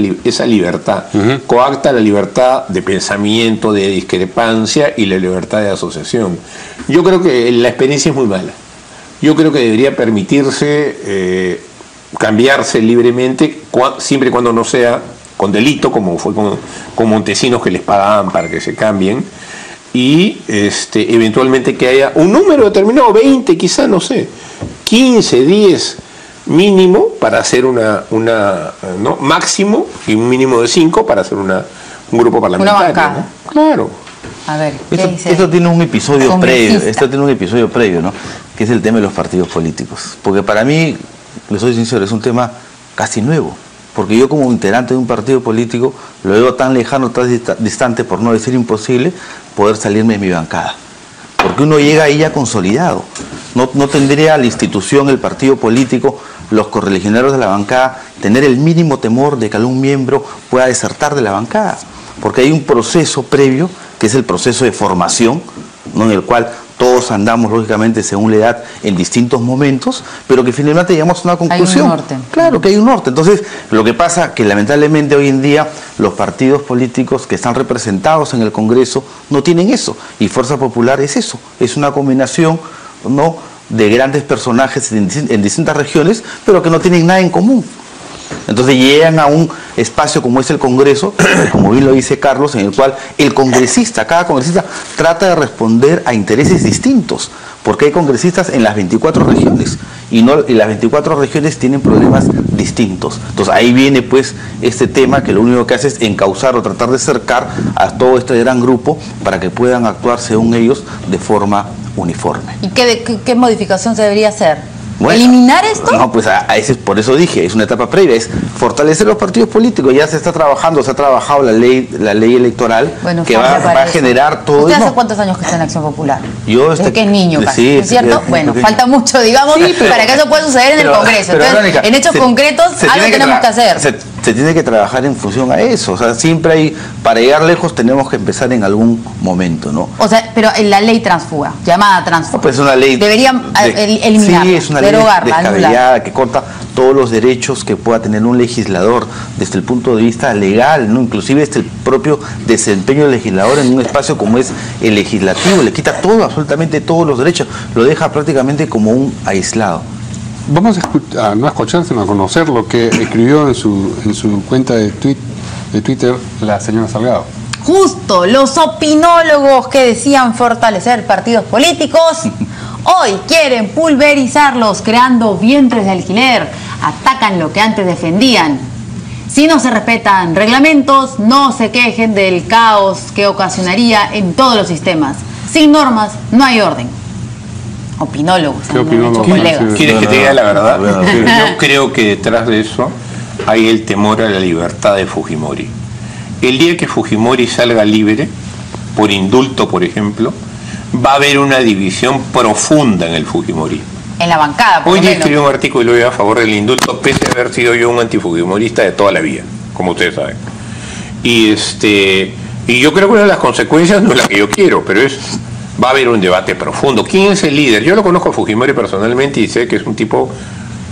libertad, coacta la libertad de pensamiento, de discrepancia y la libertad de asociación. Yo creo que la experiencia es muy mala. Yo creo que debería permitirse cambiarse libremente, siempre y cuando no sea con delito, como fue con Montesinos, que les pagaban para que se cambien, y eventualmente que haya un número determinado, 20 quizá, no sé, 15, 10 mínimo para hacer ¿no? máximo, y un mínimo de 5 para hacer un grupo parlamentario. Una bancada. ¿No? Claro. A ver, esto tiene un episodio previo, ¿no? Que es el tema de los partidos políticos. Porque para mí, les soy sincero, es un tema casi nuevo. Porque yo, como integrante de un partido político, lo veo tan lejano, tan distante, por no decir imposible, poder salirme de mi bancada. Porque uno llega ahí ya consolidado. No tendría la institución, el partido político, los correligionarios de la bancada, tener el mínimo temor de que algún miembro pueda desertar de la bancada. Porque hay un proceso previo, que es el proceso de formación, ¿no? En el cual todos andamos, lógicamente, según la edad, en distintos momentos, pero que finalmente llegamos a una conclusión. Hay un norte. Claro que hay un norte. Entonces, lo que pasa es que lamentablemente hoy en día los partidos políticos que están representados en el Congreso no tienen eso. Y Fuerza Popular es eso. Es una combinación, ¿no?, de grandes personajes en distintas regiones, pero que no tienen nada en común. Entonces llegan a un espacio como es el Congreso, como bien lo dice Carlos, en el cual cada congresista trata de responder a intereses distintos, porque hay congresistas en las 24 regiones y las 24 regiones tienen problemas distintos. Entonces ahí viene pues este tema que lo único que hace es encauzar o tratar de acercar a todo este gran grupo para que puedan actuar según ellos de forma uniforme. ¿Y qué modificación se debería hacer? Bueno, ¿eliminar esto? No, pues por eso dije, es una etapa previa, es fortalecer los partidos políticos. Ya se ha trabajado la ley electoral, bueno, que va a generar todo. ¿Usted hace cuántos años que está en Acción Popular? Yo desde que es niño casi, sí, ¿no es cierto? Bueno, falta mucho, digamos, para que eso pueda suceder en el Congreso. Entonces, Verónica, en hechos concretos, algo tenemos que hacer. Se tiene que trabajar en función a eso. O sea, siempre para llegar lejos tenemos que empezar en algún momento, ¿no? O sea, pero en la ley transfuga, llamada transfuga, pues es una ley deberían eliminarla, sí, es una derogarla, descabellada, que corta todos los derechos que pueda tener un legislador desde el punto de vista legal, ¿no? Inclusive desde el propio desempeño del legislador en un espacio como es el legislativo, le quita absolutamente todos los derechos, lo deja prácticamente como un aislado. Vamos a no escuchar, sino a conocer lo que escribió en su cuenta de Twitter la señora Salgado. Justo, los opinólogos que decían fortalecer partidos políticos, hoy quieren pulverizarlos creando vientres de alquiler, atacan lo que antes defendían. Si no se respetan reglamentos, no se quejen del caos que ocasionaría en todos los sistemas. Sin normas, no hay orden. Opinólogos. ¿Qué opinólogos? ¿Quieres que te diga la verdad? Yo creo que detrás de eso hay el temor a la libertad de Fujimori. El día que Fujimori salga libre, por indulto, por ejemplo, va a haber una división profunda en el Fujimori. En la bancada, por Hoy lo menos. escribí un artículo hoy a favor del indulto, pese a haber sido yo un antifujimorista de toda la vida, como ustedes saben. Y yo creo que una de las consecuencias no es la que yo quiero, pero va a haber un debate profundo. ¿Quién es el líder? Yo lo conozco a Fujimori personalmente y sé que es un tipo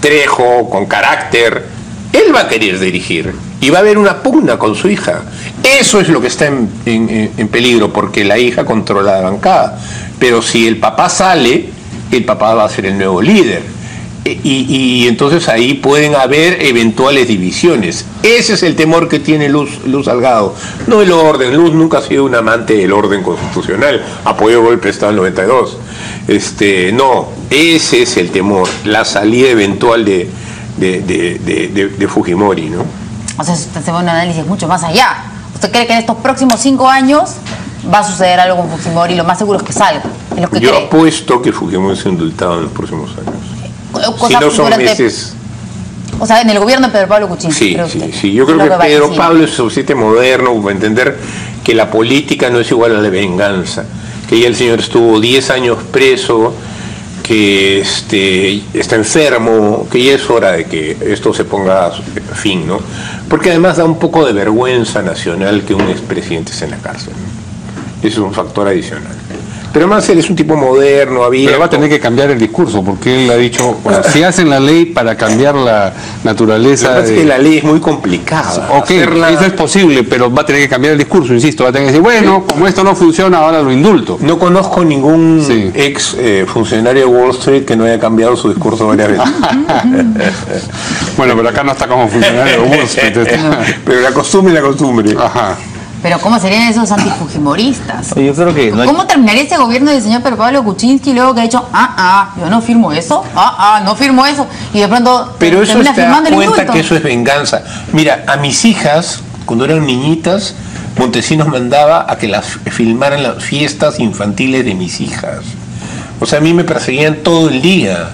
trejo, con carácter. Él va a querer dirigir y va a haber una pugna con su hija. Eso es lo que está en peligro, porque la hija controla la bancada. Pero si el papá sale, el papá va a ser el nuevo líder. Y entonces ahí pueden haber eventuales divisiones. Ese es el temor que tiene Luz Salgado. No el orden. Luz nunca ha sido un amante del orden constitucional. Apoyó el golpe de Estado en el 92. No, ese es el temor. La salida eventual de Fujimori, ¿no? O sea, usted se va a un análisis mucho más allá. ¿Usted cree que en estos próximos 5 años va a suceder algo con Fujimori? Lo más seguro es que salga. Es lo que yo cree. Apuesto que Fujimori sea indultado en los próximos años. Si no son meses. O sea, en el gobierno de Pedro Pablo Kuczynski. Sí. Yo creo que Pedro Pablo es un sujeto moderno para entender que la política no es igual a la venganza. Que ya el señor estuvo 10 años preso, que está enfermo, que ya es hora de que esto se ponga a fin, ¿no? Porque además da un poco de vergüenza nacional que un expresidente esté en la cárcel, ¿no? Eso es un factor adicional. Pero además él es un tipo moderno, abierto. Pero va a tener que cambiar el discurso, porque él ha dicho, bueno, si hacen la ley para cambiar la naturaleza... Lo que pasa es que la ley es muy complicada. Ok, eso es posible, pero va a tener que cambiar el discurso, insisto, va a tener que decir, bueno, como esto no funciona, ahora lo indulto. No conozco ningún ex funcionario de Wall Street que no haya cambiado su discurso varias veces. Bueno, pero acá no está como funcionario de Wall Street. Pero la costumbre. Ajá. Pero ¿cómo serían esos antifujimoristas? Yo creo que no hay... ¿Cómo terminaría ese gobierno del señor Pedro Pablo Kuczynski luego que ha dicho, yo no firmo eso, no firmo eso, y de pronto pero eso termina te das firmando el cuenta indulto? que eso es venganza. Mira, a mis hijas, cuando eran niñitas, Montesinos mandaba a que las filmaran las fiestas infantiles de mis hijas. O sea, a mí me perseguían todo el día.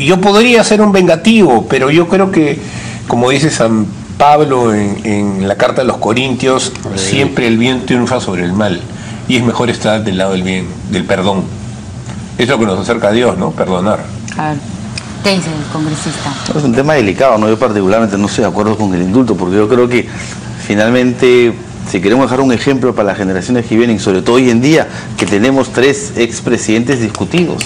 Yo podría ser un vengativo, pero yo creo que, como dice San Pablo en la carta de los Corintios, siempre el bien triunfa sobre el mal, y es mejor estar del lado del bien, del perdón. Es lo que nos acerca a Dios, ¿no? Perdonar. Claro. ¿Qué dice el congresista? Es un tema delicado, ¿no? Yo particularmente no estoy de acuerdo con el indulto, porque yo creo que finalmente, si queremos dejar un ejemplo para las generaciones que vienen, sobre todo hoy en día, que tenemos 3 expresidentes discutidos.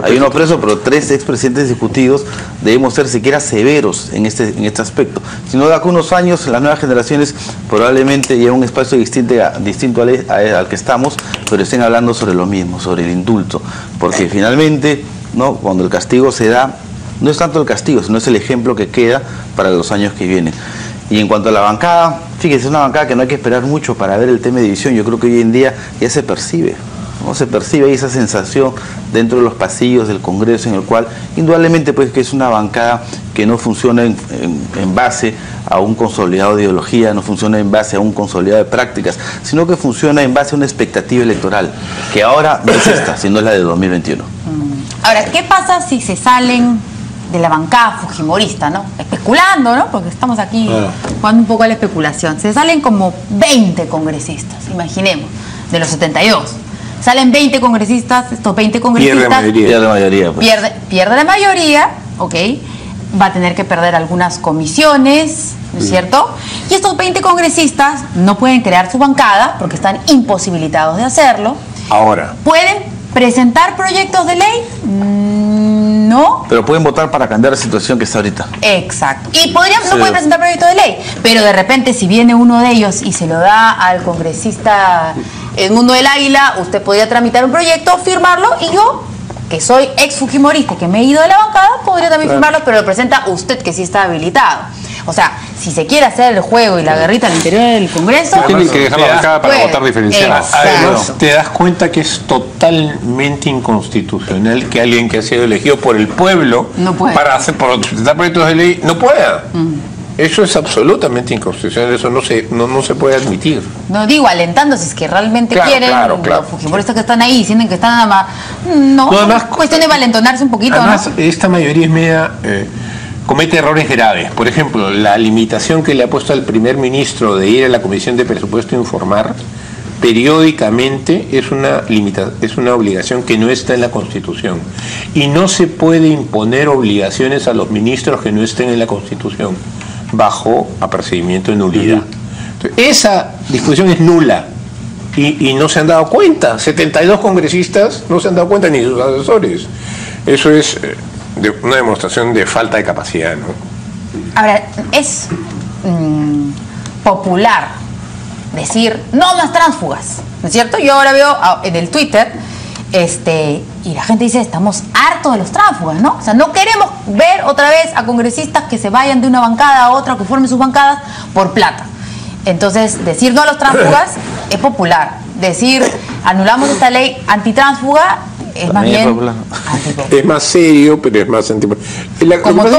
Hay uno preso, pero 3 expresidentes discutidos, debemos ser siquiera severos en este aspecto. Si no, de acá unos años, las nuevas generaciones probablemente lleven un espacio distinto al que estamos, pero estén hablando sobre lo mismo, sobre el indulto. Porque finalmente, ¿no?, cuando el castigo se da, no es tanto el castigo, sino es el ejemplo que queda para los años que vienen. Y en cuanto a la bancada, fíjese, es una bancada que no hay que esperar mucho para ver el tema de división. Yo creo que hoy en día ya se percibe. ¿No? Se percibe ahí esa sensación dentro de los pasillos del Congreso, en el cual indudablemente pues que es una bancada que no funciona en base a un consolidado de ideología, no funciona en base a un consolidado de prácticas, sino que funciona en base a una expectativa electoral, que ahora no es esta, sino es la de 2021. Ahora, ¿qué pasa si se salen de la bancada fujimorista, ¿no? Especulando, ¿no? Porque estamos aquí jugando un poco a la especulación. Se salen como 20 congresistas, imaginemos, de los 72. Salen 20 congresistas, estos 20 congresistas... Pierde la mayoría. Pues. Pierde la mayoría, ok. Va a tener que perder algunas comisiones, ¿no es cierto? Y estos 20 congresistas no pueden crear su bancada porque están imposibilitados de hacerlo. Ahora. ¿Pueden presentar proyectos de ley? No. Pero pueden votar para cambiar la situación que está ahorita. Exacto. Y no pueden presentar proyectos de ley, pero de repente si viene uno de ellos y se lo da al congresista Edmundo del Águila, usted podría tramitar un proyecto, firmarlo, y yo, que soy ex fujimorista, que me he ido de la bancada, podría también firmarlo, pero lo presenta usted, que sí está habilitado. O sea, si se quiere hacer el juego y la guerrita al interior del Congreso... Tienen que dejar la bancada para votar diferenciado. Además, te das cuenta que es totalmente inconstitucional que alguien que ha sido elegido por el pueblo para presentar proyectos de ley no pueda. Eso es absolutamente inconstitucional, eso no se puede admitir. No digo alentando, si es que realmente quieren, los fujimoristas que están ahí, sienten que están nada más... No, además, cuestión de valentonarse un poquito, además, ¿no? Esta mayoría es media... comete errores graves. Por ejemplo, la limitación que le ha puesto al primer ministro de ir a la Comisión de Presupuesto a informar periódicamente es una obligación que no está en la Constitución. Y no se puede imponer obligaciones a los ministros que no estén en la Constitución, bajo apercibimiento de nulidad. Entonces, esa disposición es nula y no se han dado cuenta. 72 congresistas no se han dado cuenta, ni sus asesores. Eso es una demostración de falta de capacidad, ¿no? Ahora, es popular decir no más tránsfugas, ¿no es cierto? Yo ahora veo en el Twitter y la gente dice, estamos hartos de los tránsfugas, ¿no? O sea, no queremos ver otra vez a congresistas que se vayan de una bancada a otra, que formen sus bancadas por plata. Entonces, decir no a los tránsfugas es popular. Decir anulamos esta ley antitránsfuga es más bien es más serio, pero es más antipopular.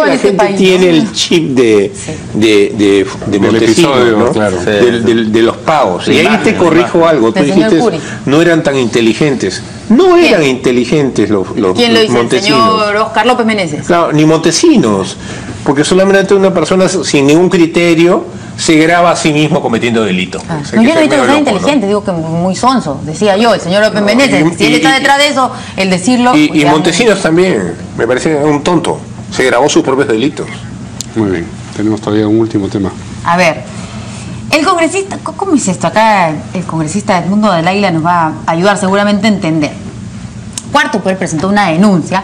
La gente tiene el chip de Montesinos, ¿no? Claro. de los pagos. Y ahí te corrijo algo. Tú dijiste, no eran tan inteligentes. No eran inteligentes los ¿Quién lo dice? Montesinos. El señor Oscar López Meneses. Claro, ni Montesinos. Porque solamente una persona sin ningún criterio se graba a sí mismo cometiendo delito. O sea, no, yo no digo que sea inteligente, digo que muy sonso, decía yo, el señor López Meneses. Si él está detrás de eso, el decirlo... Y Montesinos también, me parece un tonto. Se grabó sus propios delitos. Muy bien, tenemos todavía un último tema. A ver, El congresista, ¿cómo es esto? Acá el congresista Edmundo del Águila nos va a ayudar seguramente a entender. Cuarto Poder presentó una denuncia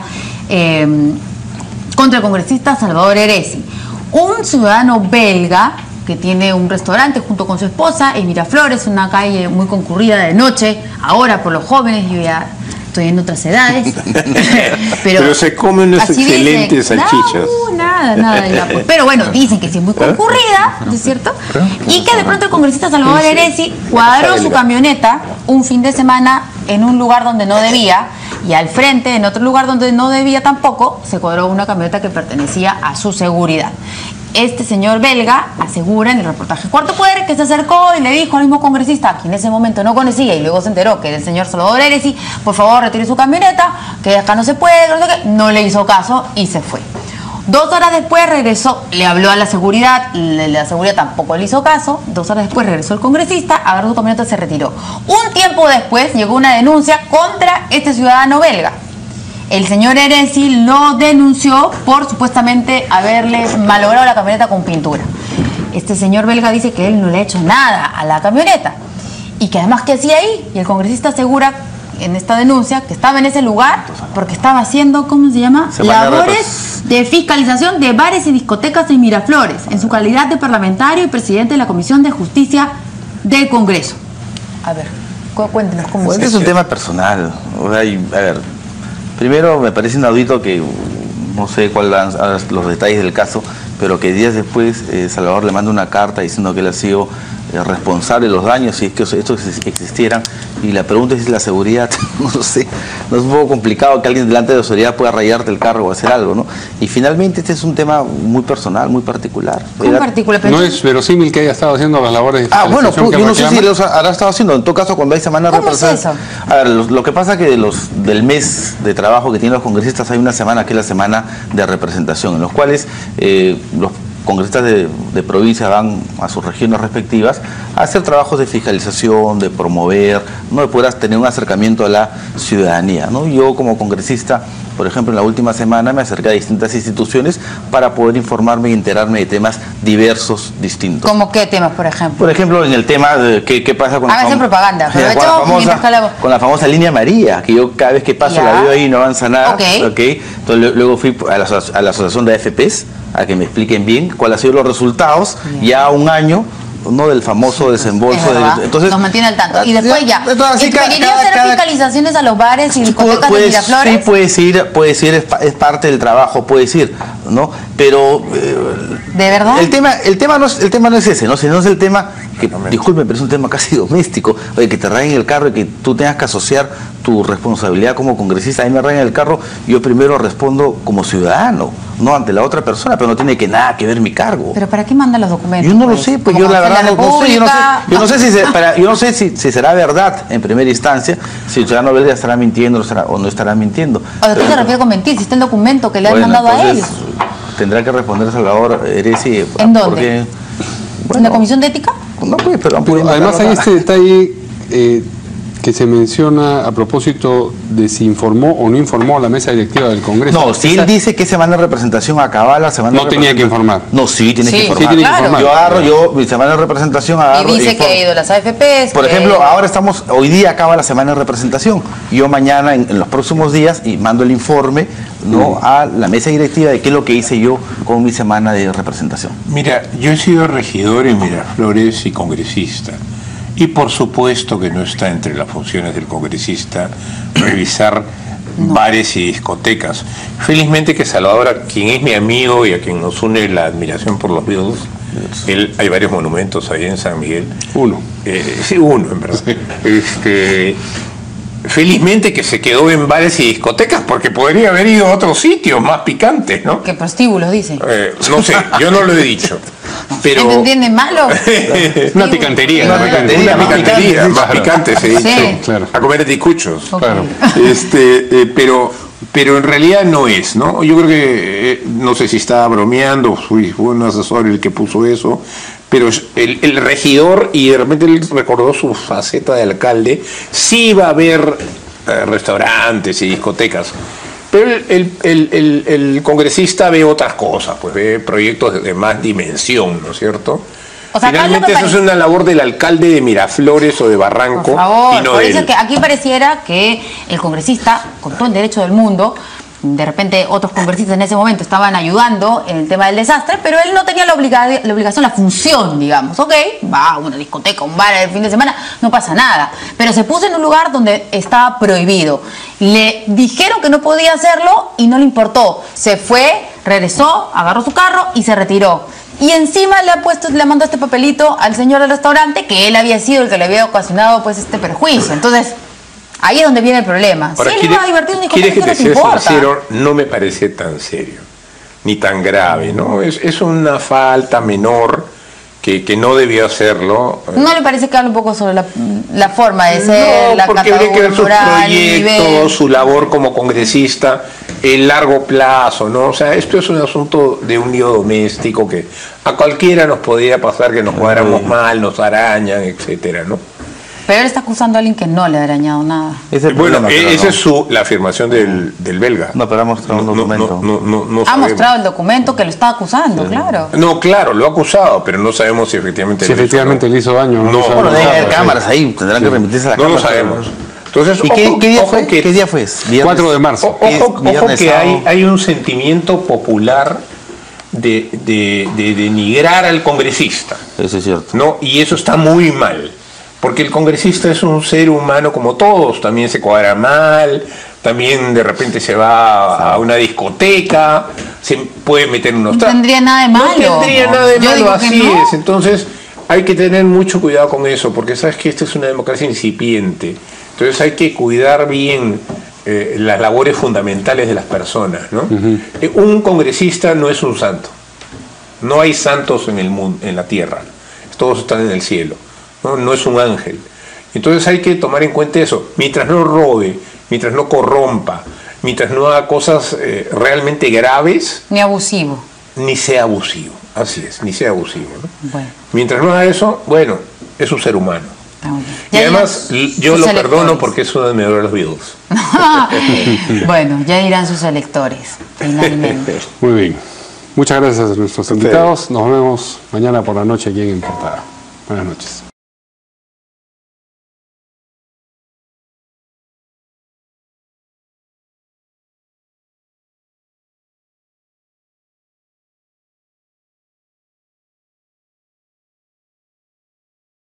contra el congresista Salvador Heresi, un ciudadano belga que tiene un restaurante junto con su esposa en Miraflores, una calle muy concurrida de noche, ahora por los jóvenes. Yo ya estoy en otras edades. pero se comen unas excelentes salchichas. No, nada. Pero bueno, dicen que sí es muy concurrida, ¿no es cierto? Y que de pronto el congresista Salvador Heresi cuadró su camioneta un fin de semana en un lugar donde no debía, y al frente, en otro lugar donde no debía tampoco, se cuadró una camioneta que pertenecía a su seguridad. Este señor belga asegura en el reportaje Cuarto Poder que se acercó y le dijo al mismo congresista, que en ese momento no conocía y luego se enteró que era el señor Salvador Heresi, por favor retire su camioneta, que acá no se puede, no le hizo caso y se fue. 2 horas después regresó, le habló a la seguridad tampoco le hizo caso. 2 horas después regresó el congresista, agarró su camioneta y se retiró. Un tiempo después llegó una denuncia contra este ciudadano belga. El señor Heresi lo denunció por supuestamente haberle malogrado la camioneta con pintura. Este señor belga dice que él no le ha hecho nada a la camioneta y que además, ¿qué hacía ahí? Y el congresista asegura en esta denuncia que estaba en ese lugar porque estaba haciendo, ¿cómo se llama? Labores de fiscalización de bares y discotecas en Miraflores, en su calidad de parlamentario y presidente de la Comisión de Justicia del Congreso. A ver, cuéntenos cómo es. Este es un tema personal. O sea, a ver, primero me parece inaudito que, no sé cuáles son los detalles del caso, pero que días después Salvador le manda una carta diciendo que él ha sido responsable de los daños, si es que estos existieran, y la pregunta es si la seguridad, no lo sé, no es un poco complicado que alguien delante de la autoridad pueda rayarte el carro o hacer algo, ¿no? Y finalmente este es un tema muy personal, muy particular. No es verosímil que haya estado haciendo las labores de bueno, yo no sé si los habrá estado haciendo, en todo caso cuando hay semana de representación. A ver, lo que pasa es que del mes de trabajo que tienen los congresistas hay una semana que es la semana de representación, en los cuales los congresistas de provincia van a sus regiones respectivas a hacer trabajos de fiscalización, de promover, ¿no? De poder tener un acercamiento a la ciudadanía, ¿no? Yo como congresista, por ejemplo, en la última semana me acerqué a distintas instituciones para poder informarme y enterarme de temas diversos, distintos. ¿Cómo qué temas, por ejemplo? Por ejemplo, en el tema de qué pasa con propaganda. Con la famosa línea María, que yo cada vez que paso la veo ahí y no avanza nada. Okay. Entonces luego fui a la asociación de AFPs a que me expliquen bien cuáles han sido los resultados, ya un año, ¿no? Del famoso desembolso. Entonces nos mantiene al tanto. Y después ¿quería hacer fiscalizaciones a los bares y discotecas de Miraflores? Sí, puede ir, es parte del trabajo, puede ir, ¿no? Pero ¿de verdad? El tema no es ese, ¿no? Sino es el tema que, disculpen, pero es un tema casi doméstico, que te rayen el carro y que tú tengas que asociar tu responsabilidad como congresista. A mí me rayan el carro, yo primero respondo como ciudadano, no ante la otra persona, pero no tiene nada que ver mi cargo. ¿Pero para qué mandan los documentos? Yo no lo sé, pues yo la verdad no sé. Yo no sé si será verdad en primera instancia, si el ciudadano belga estará mintiendo o no estará mintiendo. ¿A qué se refiere con mentir? Si está el documento que le han mandado a ellos. Tendrá que responder Salvador Heresi. ¿En dónde? ¿En la Comisión de Ética? No, pues, pero además hay este detalle que se menciona a propósito de si informó o no informó a la mesa directiva del Congreso. No, si él dice que semana de representación acaba la semana no tenía que informar. No, sí, tiene que informar. Yo mi semana de representación agarro. Y dice que ha ido a las AFPs. Por ejemplo, ahora hoy día acaba la semana de representación. Yo mañana, en los próximos días, y mando el informe, ¿no? A la mesa directiva de qué es lo que hice yo con mi semana de representación. Mira, yo he sido regidor en Miraflores y congresista. Y por supuesto que no está entre las funciones del congresista revisar bares y discotecas. Felizmente que Salvador, a quien es mi amigo y a quien nos une la admiración por los Beatles, hay varios monumentos ahí en San Miguel. Uno. Sí, uno, en verdad. Felizmente que se quedó en bares y discotecas, porque podría haber ido a otros sitios más picantes, ¿no? Que prostíbulos, dicen. No sé, yo no lo he dicho. Pero... ¿Me entienden malo? Una picantería. Una picantería más picante, se dice. Sí. Claro. A comer anticuchos. Okay. Claro. Pero en realidad no es, ¿no? Yo creo que, no sé si estaba bromeando, fue un asesor el que puso eso, pero el regidor, y de repente él recordó su faceta de alcalde, sí iba a haber restaurantes y discotecas. Pero el congresista ve otras cosas, pues ve proyectos de más dimensión, ¿no es cierto? O sea, finalmente eso es una labor del alcalde de Miraflores o de Barranco. Por favor, y no por de eso él. es que aquí pareciera que el congresista, con todo el derecho del mundo, de repente otros congresistas en ese momento estaban ayudando en el tema del desastre, pero él no tenía la obligación, la función, digamos. Ok, va a una discoteca, un bar el fin de semana, no pasa nada. Pero se puso en un lugar donde estaba prohibido. Le dijeron que no podía hacerlo y no le importó. Se fue, regresó, agarró su carro y se retiró. Y encima le mandó este papelito al señor del restaurante que él había sido el que le había ocasionado pues este perjuicio. Entonces, ahí es donde viene el problema. Ahora, si él iba a divertir un ¿quieres que te sea importa? sincero? No me parece tan serio, ni tan grave, ¿no? Es una falta menor que no debió hacerlo. ¿No le parece que habla un poco sobre la forma de ser, No, la porque habría que ver sus cultural, el proyectos, nivel? su labor como congresista, el largo plazo, ¿no? O sea, esto es un asunto de un lío doméstico que a cualquiera nos podría pasar que nos cuadramos mal, nos arañan, etcétera, ¿no? Pero él está acusando a alguien que no le ha dañado nada. Es el Bueno, problema, pero esa no. es la afirmación del belga. No, pero ha mostrado un documento. No Ha sabemos. mostrado el documento que lo está acusando, claro. No, claro, lo ha acusado, pero no sabemos si efectivamente Si efectivamente le hizo daño. No, sabemos Bueno, debe nada, haber sí. cámaras ahí, tendrán que remitirse a las No lo cámaras. sabemos. Entonces, ¿Y qué día ojo fue? que- ¿Qué día fue? ¿Viernes? 4 de marzo. Ojo Viernes, que sábado. hay un sentimiento popular de denigrar al congresista, Eso es cierto. ¿no? Y eso está muy mal, porque el congresista es un ser humano como todos, también se cuadra mal, también de repente se va a una discoteca, se puede meter en unos No tendría nada de malo. No tendría nada de Yo malo, digo que así no. es. Entonces hay que tener mucho cuidado con eso, porque sabes que esta es una democracia incipiente. Entonces hay que cuidar bien las labores fundamentales de las personas, ¿no? Un congresista no es un santo. No hay santos en el mundo, en la tierra. Todos están en el cielo. No es un ángel. Entonces hay que tomar en cuenta eso. Mientras no robe, mientras no corrompa, mientras no haga cosas realmente graves, Ni abusivo. ni sea abusivo. Así es, ni sea abusivo, ¿no? Bueno, Mientras no haga eso, bueno, es un ser humano. está muy bien. Y Ya además dirán yo sus lo electores. perdono porque es uno de mis los Beatles. Bueno, ya dirán sus electores, finalmente. Muy bien. Muchas gracias a nuestros invitados. Nos vemos mañana por la noche aquí en Portada. Buenas noches.